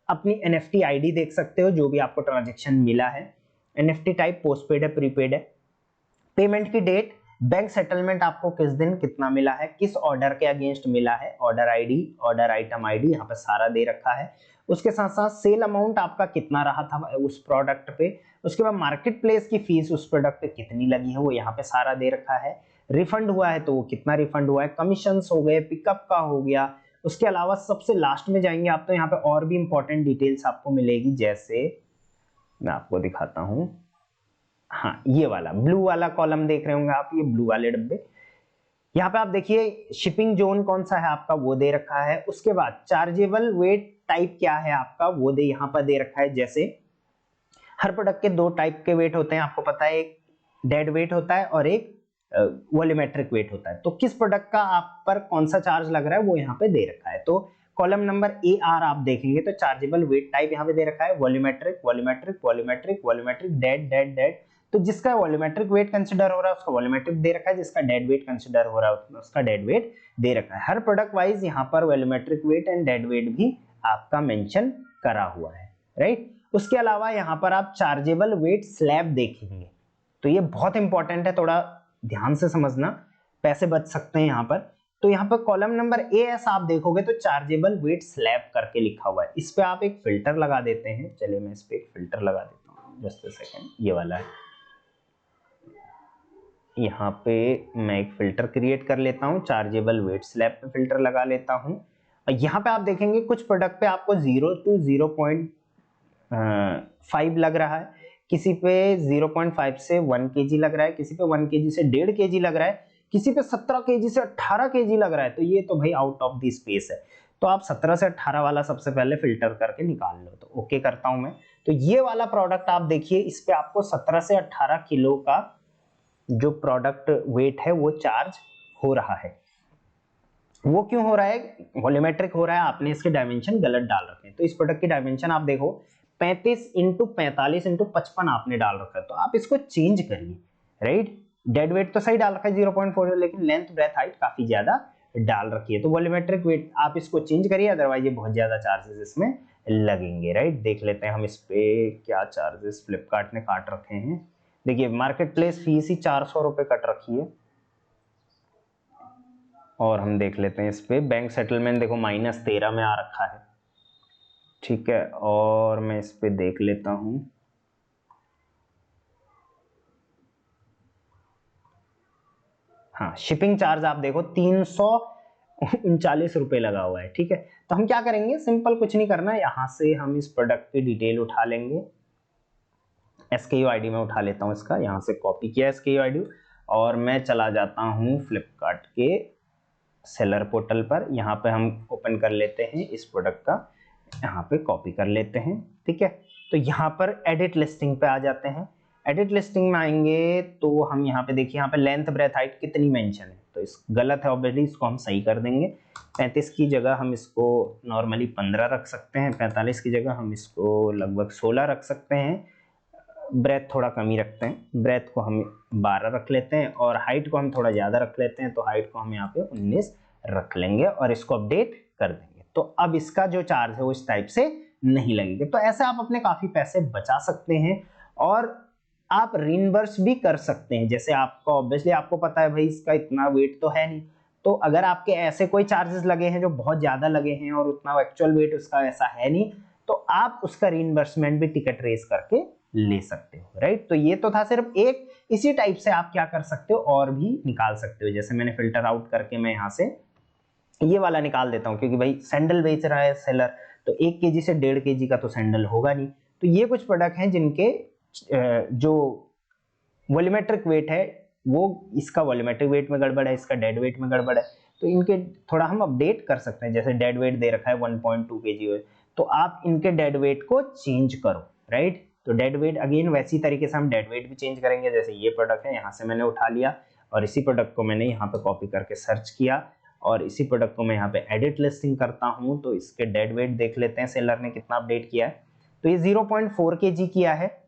अपनी एनएफटी आईडी देख सकते हो, जो भी आपको ट्रांजैक्शन मिला है। एनएफटी टाइप पोस्टपेड है, प्रीपेड है, पेमेंट की डेट, बैंक सेटलमेंट आपको किस दिन कितना मिला है, किस ऑर्डर के अगेंस्ट मिला है, order ID, order item ID, यहाँ पर सारा दे रखा है। उसके साथ साथ सेल अमाउंट आपका कितना रहा था उस प्रोडक्ट पे, उसके बाद मार्केट प्लेस की फीस उस प्रोडक्ट पे कितनी लगी है वो यहाँ पे सारा दे रखा है। रिफंड हुआ है तो वो कितना रिफंड हुआ है, कमीशंस हो गए, पिकअप का हो गया। उसके अलावा सबसे लास्ट में जाएंगे आप तो यहाँ पे और भी इंपॉर्टेंट डिटेल्स आपको मिलेगी, जैसे मैं आपको दिखाता हूँ। हाँ, ये वाला ब्लू वाला कॉलम देख रहे होंगे आप, ये ब्लू वाले डब्बे, यहाँ पे आप देखिए शिपिंग जोन कौन सा है आपका वो दे रखा है। उसके बाद चार्जेबल वेट टाइप क्या है आपका वो यहाँ पर दे रखा है। जैसे हर प्रोडक्ट के 2 टाइप के वेट होते हैं, आपको पता है, एक डेड वेट होता है और एक वॉल्यूमेट्रिक वेट होता है। तो किस प्रोडक्ट का आप पर कौन सा चार्ज लग रहा है वो यहाँ पे दे रखा है। तो कॉलम नंबर AR आप देखेंगे तो चार्जेबल वेट टाइप यहाँ पे दे रखा है, volumetric, volumetric, volumetric, volumetric, dead, dead, dead. तो जिसका वॉल्यूमेट्रिक वेट कंसीडर हो रहा है उसका वॉल्यूमेट्रिक दे रखा है, जिसका डेड वेट कंसीडर हो रहा है उसका डेड वेट दे रखा है। हर प्रोडक्ट वाइज यहाँ पर volumetric weight and dead weight भी आपका मेंशन करा हुआ है, राइट। उसके अलावा यहाँ पर आप चार्जेबल वेट स्लैब देखेंगे, तो ये बहुत इंपॉर्टेंट है, थोड़ा ध्यान से समझना, पैसे बच सकते हैं यहाँ पर। तो यहाँ पर कॉलम नंबर ए एस आप देखोगे तो चार्जेबल वेट स्लैब करके लिखा हुआ है। इस पे आप एक फिल्टर लगा देते हैं। चलिए मैं इस पे एक फिल्टर लगा देता हूँ, जस्ट अ सेकंड, ये वाला है। यहाँ पे मैं एक फिल्टर क्रिएट कर लेता हूँ, चार्जेबल वेट स्लैब पे फिल्टर लगा लेता हूँ। और यहाँ पे आप देखेंगे कुछ प्रोडक्ट पे आपको 0 to 0.5 लग रहा है, किसी पे 0.5 से 1 kg लग रहा है, किसी पे 1 kg से 1.5 kg लग रहा है, किसी पे 17 kg से 18 kg लग रहा है। तो ये तो भाई आउट ऑफ द स्पेस है। तो आप 17 से 18 वाला सबसे पहले फिल्टर करके निकाल लो। तो ओके करता हूं मैं। तो ये वाला प्रोडक्ट आप देखिए, इस पे आपको 17 से 18 किलो का जो प्रोडक्ट वेट है वो चार्ज हो रहा है। वो क्यों हो रहा है? वॉल्यूमेट्रिक हो रहा है, आपने इसके डायमेंशन गलत डाल रखे हैं। तो इस प्रोडक्ट की डायमेंशन आप देखो 35 × 45 × 55 आपने डाल रखा है। तो आप इसको चेंज करिए, राइट। डेड वेट तो सही डाल रखा है 0.4, लेकिन लेंथ ब्रेथ हाइट काफी ज्यादा डाल रखी है। तो वॉल्यूमेट्रिक वेट आप इसको चेंज करिए, अदरवाइज ये बहुत ज्यादा चार्जेस इसमें लगेंगे, राइट। देख लेते हैं हम इस पे क्या चार्जेस फ्लिपकार्ट ने काट रखे हैं। देखिए मार्केट प्लेस फीस ही 400 रुपए कट रखी है। और हम देख लेते हैं इस पे बैंक सेटलमेंट, देखो -13 में आ रखा है, ठीक है। और मैं इस पे देख लेता हूं, हाँ शिपिंग चार्ज आप देखो 339 रुपए लगा हुआ है, ठीक है। तो हम क्या करेंगे, सिंपल कुछ नहीं करना है, यहां से हम इस प्रोडक्ट की डिटेल उठा लेंगे। SKU ID में उठा लेता हूं इसका, यहां से कॉपी किया SKU ID और मैं चला जाता हूं फ्लिपकार्ट के सेलर पोर्टल पर। यहाँ पे हम ओपन कर लेते हैं इस प्रोडक्ट का, यहाँ पे कॉपी कर लेते हैं, ठीक है। तो यहाँ पर एडिट लिस्टिंग पे आ जाते हैं। एडिट लिस्टिंग में आएंगे तो हम यहाँ पे देखिए, यहाँ पे लेंथ ब्रेथ हाइट कितनी मेंशन है, तो इस गलत है ऑब्वियसली, इसको हम सही कर देंगे। 35 की जगह हम इसको नॉर्मली 15 रख सकते हैं, 45 की जगह हम इसको लगभग 16 रख सकते हैं। ब्रेथ थोड़ा कम ही रखते हैं, ब्रेथ को हम 12 रख लेते हैं और हाइट को हम थोड़ा ज़्यादा रख लेते हैं, तो हाइट को हम यहाँ पे 19 रख लेंगे और इसको अपडेट कर देंगे। तो अब इसका जो चार्ज है वो इस टाइप से नहीं लगेगा। तो ऐसे आप अपने काफ़ी पैसे बचा सकते हैं और आप रिइंबर्स भी कर सकते हैं। जैसे आपको ऑब्वियसली आपको पता है भाई इसका इतना वेट तो है नहीं, तो अगर आपके ऐसे कोई चार्जेस लगे हैं जो बहुत ज़्यादा लगे हैं और उतना एक्चुअल वेट उसका ऐसा है नहीं, तो आप उसका रिइंबर्समेंट भी टिकट रेस करके ले सकते हो, राइट। तो ये तो था सिर्फ एक, इसी टाइप से आप क्या कर सकते हो और भी निकाल सकते हो। जैसे मैंने फिल्टर आउट करके मैं यहाँ से ये वाला निकाल देता हूँ, क्योंकि भाई सैंडल बेच रहा है सेलर, तो 1 kg से 1.5 kg का तो सैंडल होगा नहीं। तो ये कुछ प्रोडक्ट हैं जिनके जो वॉल्यूमेट्रिक वेट है वो इसका वॉल्यूमेट्रिक वेट में गड़बड़ है, इसका डेड वेट में गड़बड़ है, तो इनके थोड़ा हम अपडेट कर सकते हैं। जैसे डेड वेट दे रखा है 1.2 kg, तो आप इनके डेड वेट को चेंज करो, राइट। तो डेड वेट अगेन वैसी तरीके से हम डेड वेट भी चेंज करेंगे। जैसे ये प्रोडक्ट है, यहाँ से मैंने उठा लिया और इसी प्रोडक्ट को मैंने यहाँ पे कॉपी करके सर्च किया और इसी प्रोडक्ट को मैं यहाँ पे एडिट लिस्टिंग करता हूँ। तो इसके डेड वेट देख लेते हैं सेलर ने कितना अपडेट किया है। तो ये 0.4 kg किया है,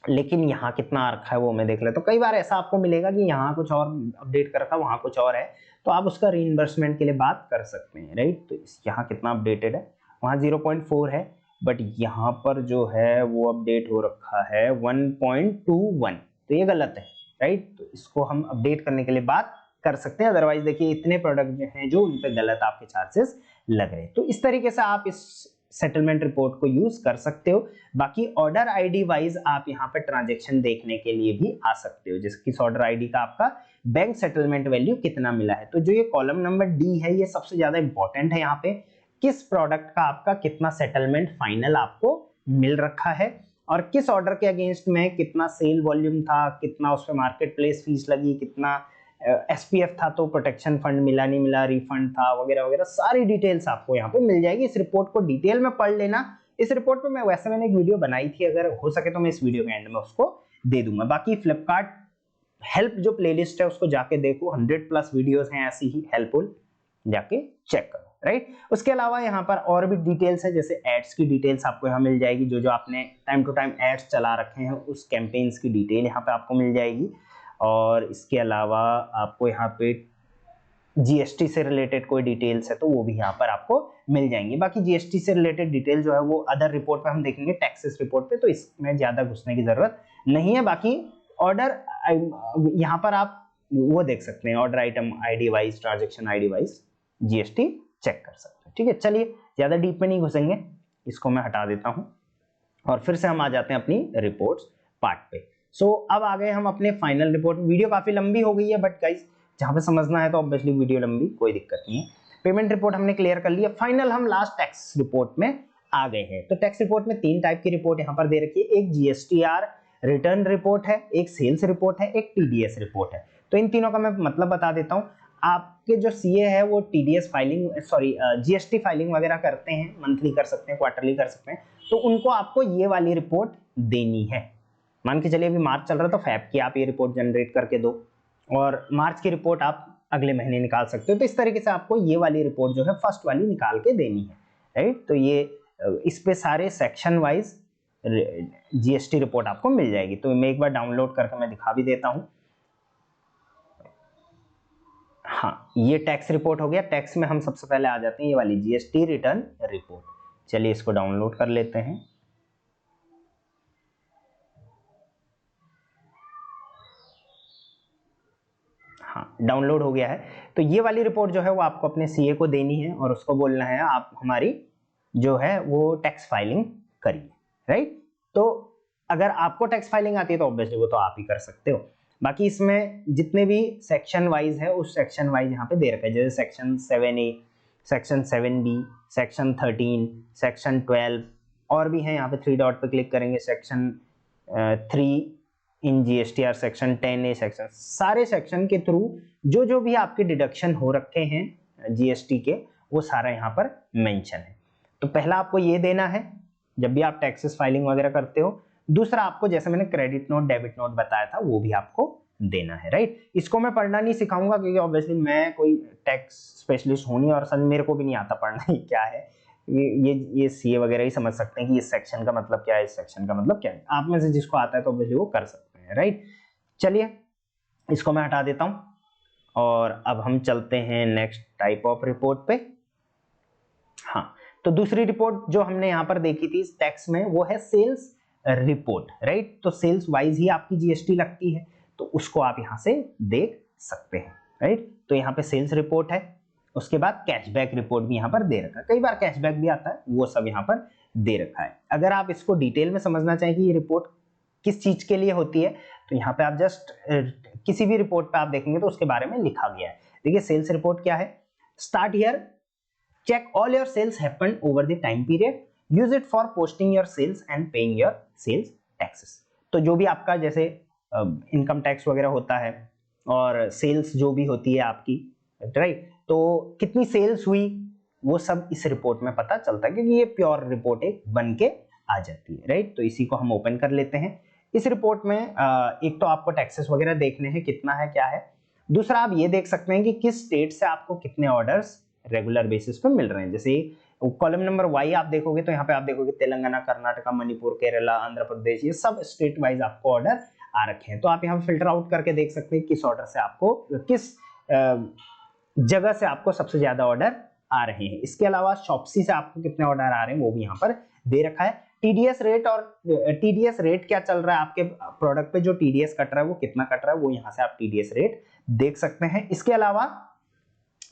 लेकिन यहाँ कितना रखा है वो मैं देख लेता हूँ। कई बार ऐसा आपको मिलेगा कि यहाँ कुछ और अपडेट कर रखा है, वहाँ कुछ और है, तो आप उसका रीइंबर्समेंट के लिए बात कर सकते हैं, राइट। तो यहाँ कितना अपडेटेड है, वहाँ 0.4 है, बट यहाँ पर जो है वो अपडेट हो रखा है 1.21, तो ये गलत है, राइट। तो इसको हम अपडेट करने के लिए बात कर सकते हैं। अदरवाइज देखिए इतने प्रोडक्ट हैं जो उन पे गलत आपके चार्जेस लग रहे हैं। तो इस तरीके से आप इस सेटलमेंट रिपोर्ट को यूज कर सकते हो। बाकी ऑर्डर आईडी वाइज आप यहाँ पे ट्रांजैक्शन देखने के लिए भी आ सकते हो, जैसे किस ऑर्डर आईडी का आपका बैंक सेटलमेंट वैल्यू कितना मिला है। तो जो ये कॉलम नंबर डी है ये सबसे ज्यादा इंपॉर्टेंट है। यहाँ पे किस प्रोडक्ट का आपका कितना सेटलमेंट फाइनल आपको मिल रखा है और किस ऑर्डर के अगेंस्ट में कितना सेल वॉल्यूम था, कितना उस पर मार्केट प्लेस फीस लगी, कितना SPF था, तो प्रोटेक्शन फंड मिला नहीं मिला, रिफंड था वगैरह वगैरह, सारी डिटेल्स आपको यहाँ पे मिल जाएगी। इस रिपोर्ट को डिटेल में पढ़ लेना। इस रिपोर्ट पे मैंने एक वीडियो बनाई थी, अगर हो सके तो मैं इस वीडियो के एंड में उसको दे दूंगा। बाकी फ्लिपकार्ट हेल्प जो प्लेलिस्ट है उसको जाके देखो, 100+ वीडियोस हैं ऐसी ही हेल्पफुल, जाके चेक करो, राइट। उसके अलावा यहाँ पर और भी डिटेल्स है, जैसे एड्स की डिटेल्स आपको यहाँ मिल जाएगी, जो आपने टाइम टू टाइम एड्स चला रखे हैं उस कैंपेन्स की डिटेल यहाँ पे आपको मिल जाएगी। और इसके अलावा आपको यहाँ पे GST से रिलेटेड कोई डिटेल्स है तो वो भी यहाँ पर आपको मिल जाएंगी। बाकी GST से रिलेटेड डिटेल जो है वो अदर रिपोर्ट पे हम देखेंगे, टैक्सेस रिपोर्ट पे, तो इसमें ज्यादा घुसने की जरूरत नहीं है। बाकी ऑर्डर यहाँ पर आप वो देख सकते हैं, order item ID wise, transaction ID wise GST check कर सकते हैं। ठीक है, चलिए ज्यादा डीप में नहीं घुसेंगे, इसको मैं हटा देता हूं और फिर से हम आ जाते हैं अपनी रिपोर्ट्स पार्ट पे। सो अब आ गए हम अपने फाइनल रिपोर्ट। वीडियो काफी लंबी हो गई है, बट गाइस जहां पे समझना है तो ऑब्वियसली वीडियो लंबी, कोई दिक्कत नहीं है। पेमेंट रिपोर्ट हमने क्लियर कर लिया, फाइनल हम लास्ट टैक्स रिपोर्ट में आ गए हैं। तो टैक्स रिपोर्ट में 3 टाइप की रिपोर्ट यहाँ पर दे रखी है, एक जीएसटीआर रिटर्न रिपोर्ट है, एक सेल्स रिपोर्ट है, एक टीडीएस रिपोर्ट है। तो इन तीनों का मैं मतलब बता देता हूँ। आपके जो सीए है वो टीडीएस फाइलिंग जीएसटी फाइलिंग वगैरह करते हैं, मंथली कर सकते हैं, क्वार्टरली कर सकते हैं, तो उनको आपको ये वाली रिपोर्ट देनी है। मान के चलिए अभी मार्च चल रहा है तो फैब की आप ये रिपोर्ट जनरेट करके दो और मार्च की रिपोर्ट आप अगले महीने निकाल सकते हो। तो इस तरीके से आपको ये वाली रिपोर्ट जो है फर्स्ट वाली निकाल के देनी है, राइट। तो ये इस पे सारे सेक्शन वाइज जीएसटी रिपोर्ट आपको मिल जाएगी। तो मैं एक बार डाउनलोड करके मैं दिखा भी देता हूं। हाँ, ये टैक्स रिपोर्ट हो गया। टैक्स में हम सबसे पहले आ जाते हैं ये वाली जीएसटी रिटर्न रिपोर्ट। चलिए इसको डाउनलोड कर लेते हैं। हाँ, डाउनलोड हो गया है। तो ये वाली रिपोर्ट जो है वो आपको अपने सीए को देनी है और उसको बोलना है आप हमारी जो है वो टैक्स फाइलिंग करिए, राइट। तो अगर आपको टैक्स फाइलिंग आती है तो ऑब्वियसली वो तो आप ही कर सकते हो। बाकी इसमें जितने भी सेक्शन वाइज है उस सेक्शन वाइज यहाँ पे दे रखा है, जैसे section 7A, section 7B, section 13, section 12 और भी है। यहाँ पे 3 डॉट पे क्लिक करेंगे, सेक्शन 3 इन जीएसटीआर, सेक्शन 10A, सेक्शन, सारे सेक्शन के थ्रू जो जो भी आपके डिडक्शन हो रखे हैं जीएसटी के वो सारा यहाँ पर मेंशन है। तो पहला आपको ये देना है जब भी आप टैक्सेस फाइलिंग वगैरह करते हो। दूसरा आपको जैसे मैंने क्रेडिट नोट डेबिट नोट बताया था वो भी आपको देना है, राइट। इसको मैं पढ़ना नहीं सिखाऊंगा क्योंकि ऑब्वियसली मैं कोई टैक्स स्पेशलिस्ट हूं नहीं और असल मेरे को भी नहीं आता पढ़ना ही क्या है। ये सीए वगैरह ही समझ सकते हैं कि इस सेक्शन का मतलब क्या है, इस सेक्शन का मतलब क्या है। आप में से जिसको आता है तो ऑब्वियसली वो कर सकते हैं, राइट। चलिए इसको मैं हटा देता हूं और अब हम चलते हैं नेक्स्ट टाइप ऑफ रिपोर्ट पे। हाँ, तो दूसरी रिपोर्ट जो हमने यहाँ पर देखी थी इस टैक्स में वो है सेल्स रिपोर्ट, राइट। तो सेल्स वाइज ही आपकी जीएसटी लगती है तो उसको आप यहाँ से देख सकते हैं, राइट। तो यहाँ पे सेल्स रिपोर्ट है, उसके बाद कैशबैक रिपोर्ट भी यहाँ पर दे रखा है, कई बार कैशबैक भी आता है, वो सब यहाँ पर दे रखा है। अगर आप इसको डिटेल में समझना चाहें कि ये रिपोर्ट किस चीज के लिए होती है तो यहाँ पे आप जस्ट किसी भी रिपोर्ट पे आप देखेंगे तो उसके बारे में लिखा गया है। देखिए सेल्स रिपोर्ट क्या है, start here, check all your sales happened over the time period, use it for posting your sales and paying your sales taxes। तो जो भी आपका जैसे इनकम टैक्स वगैरह होता है और सेल्स जो भी होती है आपकी, राइट, तो कितनी सेल्स हुई वो सब इस रिपोर्ट में पता चलता है क्योंकि ये प्योर रिपोर्ट एक बन के आ जाती है, राइट। तो इसी को हम ओपन कर लेते हैं। इस रिपोर्ट में एक तो आपको टैक्सेस वगैरह देखने हैं कितना है क्या है, दूसरा आप ये देख सकते हैं कि किस स्टेट से आपको कितने ऑर्डर्स रेगुलर बेसिस पे मिल रहे हैं। जैसे कॉलम नंबर वाई आप देखोगे तो यहाँ पे आप देखोगे तेलंगाना, कर्नाटका, मणिपुर, केरला, आंध्र प्रदेश, ये सब स्टेट वाइज आपको ऑर्डर आ रखे हैं। तो आप यहाँ फिल्टर आउट करके देख सकते हैं किस ऑर्डर से आपको, किस जगह से आपको सबसे ज्यादा ऑर्डर आ रहे हैं। इसके अलावा शॉप्सी से आपको कितने ऑर्डर आ रहे हैं वो भी यहाँ पर दे रखा है। टीडीएस रेट और टीडीएस रेट क्या चल रहा है आपके प्रोडक्ट पे, जो टीडीएस कट रहा है वो कितना कट रहा है वो यहाँ से आप टीडीएस रेट देख सकते हैं। इसके अलावा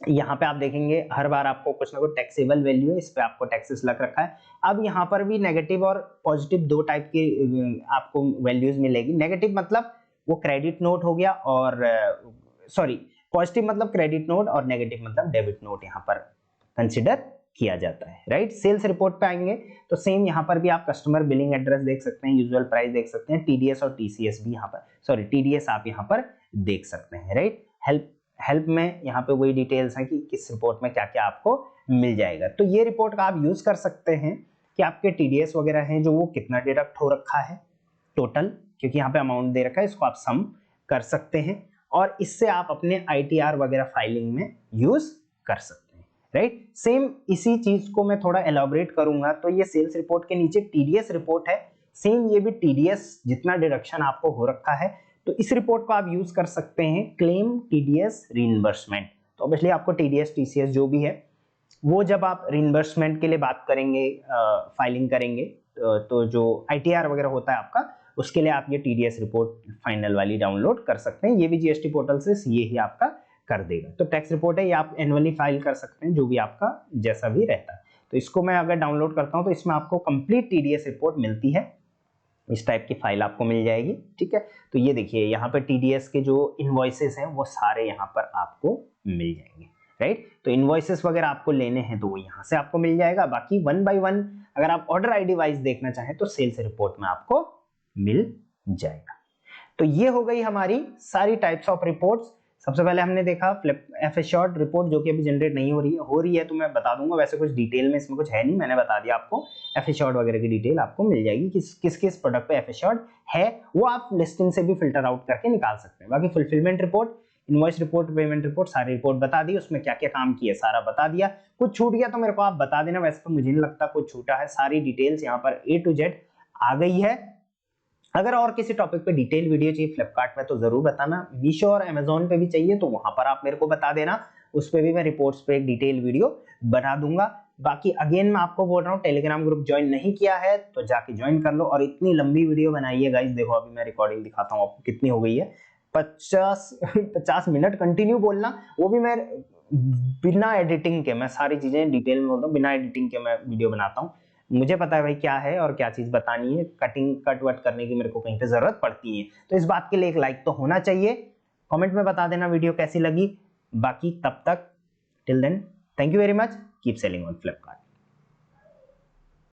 यहाँ पे आप देखेंगे हर बार आपको कुछ ना कुछ टैक्सेबल वैल्यू है, इस पे आपको टैक्सेस लग रखा है। अब यहाँ पर भी नेगेटिव और पॉजिटिव 2 टाइप की आपको वैल्यूज मिलेगी। नेगेटिव मतलब वो क्रेडिट नोट हो गया और पॉजिटिव मतलब क्रेडिट नोट और नेगेटिव मतलब डेबिट नोट यहाँ पर कंसिडर किया जाता है, राइट। सेल्स रिपोर्ट पे आएंगे तो सेम यहाँ पर भी आप कस्टमर बिलिंग एड्रेस देख सकते हैं, यूजुअल प्राइस देख सकते हैं, टीडीएस और टीसीएस भी यहाँ पर, टीडीएस आप यहाँ पर देख सकते हैं, राइट। हेल्प में यहाँ पे वही डिटेल्स हैं कि किस रिपोर्ट में क्या क्या आपको मिल जाएगा। तो ये रिपोर्ट का आप यूज कर सकते हैं कि आपके टीडीएस वगैरह हैं जो वो कितना डिडक्ट हो रखा है टोटल, क्योंकि यहाँ पे अमाउंट दे रखा है, इसको आप सम कर सकते हैं और इससे आप अपने आईटीआर वगैरह फाइलिंग में यूज कर सकते हैं, राइट। सेम इसी चीज को मैं थोड़ा एलॉबरेट करूंगा। तो ये सेल्स रिपोर्ट के नीचे टीडीएस रिपोर्ट है, सेम ये भी टीडीएस जितना डिडक्शन आपको हो रखा है तो इस रिपोर्ट को आप यूज कर सकते हैं क्लेम टीडीएस रीइंबर्समेंट। तो ऑब्वियसली आपको टीडीएस टीसीएस जो भी है वो जब आप रीइंबर्समेंट के लिए बात करेंगे, फाइलिंग करेंगे तो जो आईटीआर वगैरह होता है आपका उसके लिए आप ये TDS रिपोर्ट फाइनल वाली डाउनलोड कर सकते हैं। ये भी GST पोर्टल से सीए ही आपका कर देगा। तो टैक्स रिपोर्ट है, ये आप एनुअली फाइल कर सकते हैं, जो भी आपका जैसा भी रहता है। तो इसको मैं अगर डाउनलोड करता हूं तो इसमें आपको कंप्लीट TDS रिपोर्ट मिलती है, इस टाइप की फाइल आपको मिल जाएगी। ठीक है, तो ये देखिए यहाँ पर TDS के जो इनवॉइसेस हैं वो सारे यहाँ पर आपको मिल जाएंगे, राइट। तो इनवॉइसेस वगैरह आपको लेने हैं तो वो यहाँ से आपको मिल जाएगा। बाकी 1 by 1 अगर आप ऑर्डर आईडी वाइज देखना चाहें तो सेल्स रिपोर्ट में आपको मिल जाएगा। तो ये हो गई हमारी सारी टाइप्स ऑफ रिपोर्ट्स। सबसे पहले हमने देखा एफ एश्योर्ड रिपोर्ट, जो कि अभी जनरेट नहीं हो रही है तो मैं बता दूंगा, वैसे कुछ डिटेल में इसमें कुछ है नहीं, मैंने बता दिया आपको। एफ एश्योर्ड वगैरह की डिटेल आपको मिल जाएगी, किस प्रोडक्ट पे एफ एश्योर्ड है वो आप लिस्टिंग से भी फिल्टर आउट करके निकाल सकते हैं। बाकी fulfilment report, invoice report, payment report, सारी रिपोर्ट बता दी, उसमें क्या क्या काम किया सारा बता दिया। कुछ छूट गया तो मेरे को आप बता देना, वैसे तो मुझे नहीं लगता कुछ छूटा है, सारी डिटेल्स यहाँ पर A to Z आ गई है। अगर और किसी टॉपिक पे डिटेल वीडियो चाहिए फ्लिपकार्ट में तो जरूर बताना। मीशो और अमेजोन पे भी चाहिए तो वहां पर आप मेरे को बता देना, उस पे भी मैं रिपोर्ट्स पे एक डिटेल वीडियो बना दूंगा। बाकी अगेन मैं आपको बोल रहा हूँ, टेलीग्राम ग्रुप ज्वाइन नहीं किया है तो जाके ज्वाइन कर लो। और इतनी लंबी वीडियो बनाई है गाइस, देखो अभी मैं रिकॉर्डिंग दिखाता हूँ आपको कितनी हो गई है, 50 मिनट कंटिन्यू बोलना, वो भी मैं बिना एडिटिंग के, मैं सारी चीजें डिटेल में बोलता हूँ, बिना एडिटिंग के मैं वीडियो बनाता हूँ। मुझे पता है भाई क्या है और क्या चीज बतानी है, कट वट करने की मेरे को कहीं पे जरूरत पड़ती है, तो इस बात के लिए एक लाइक तो होना चाहिए। कमेंट में बता देना वीडियो कैसी लगी। बाकी तब तक till then thank you very much, keep selling on Flipkart.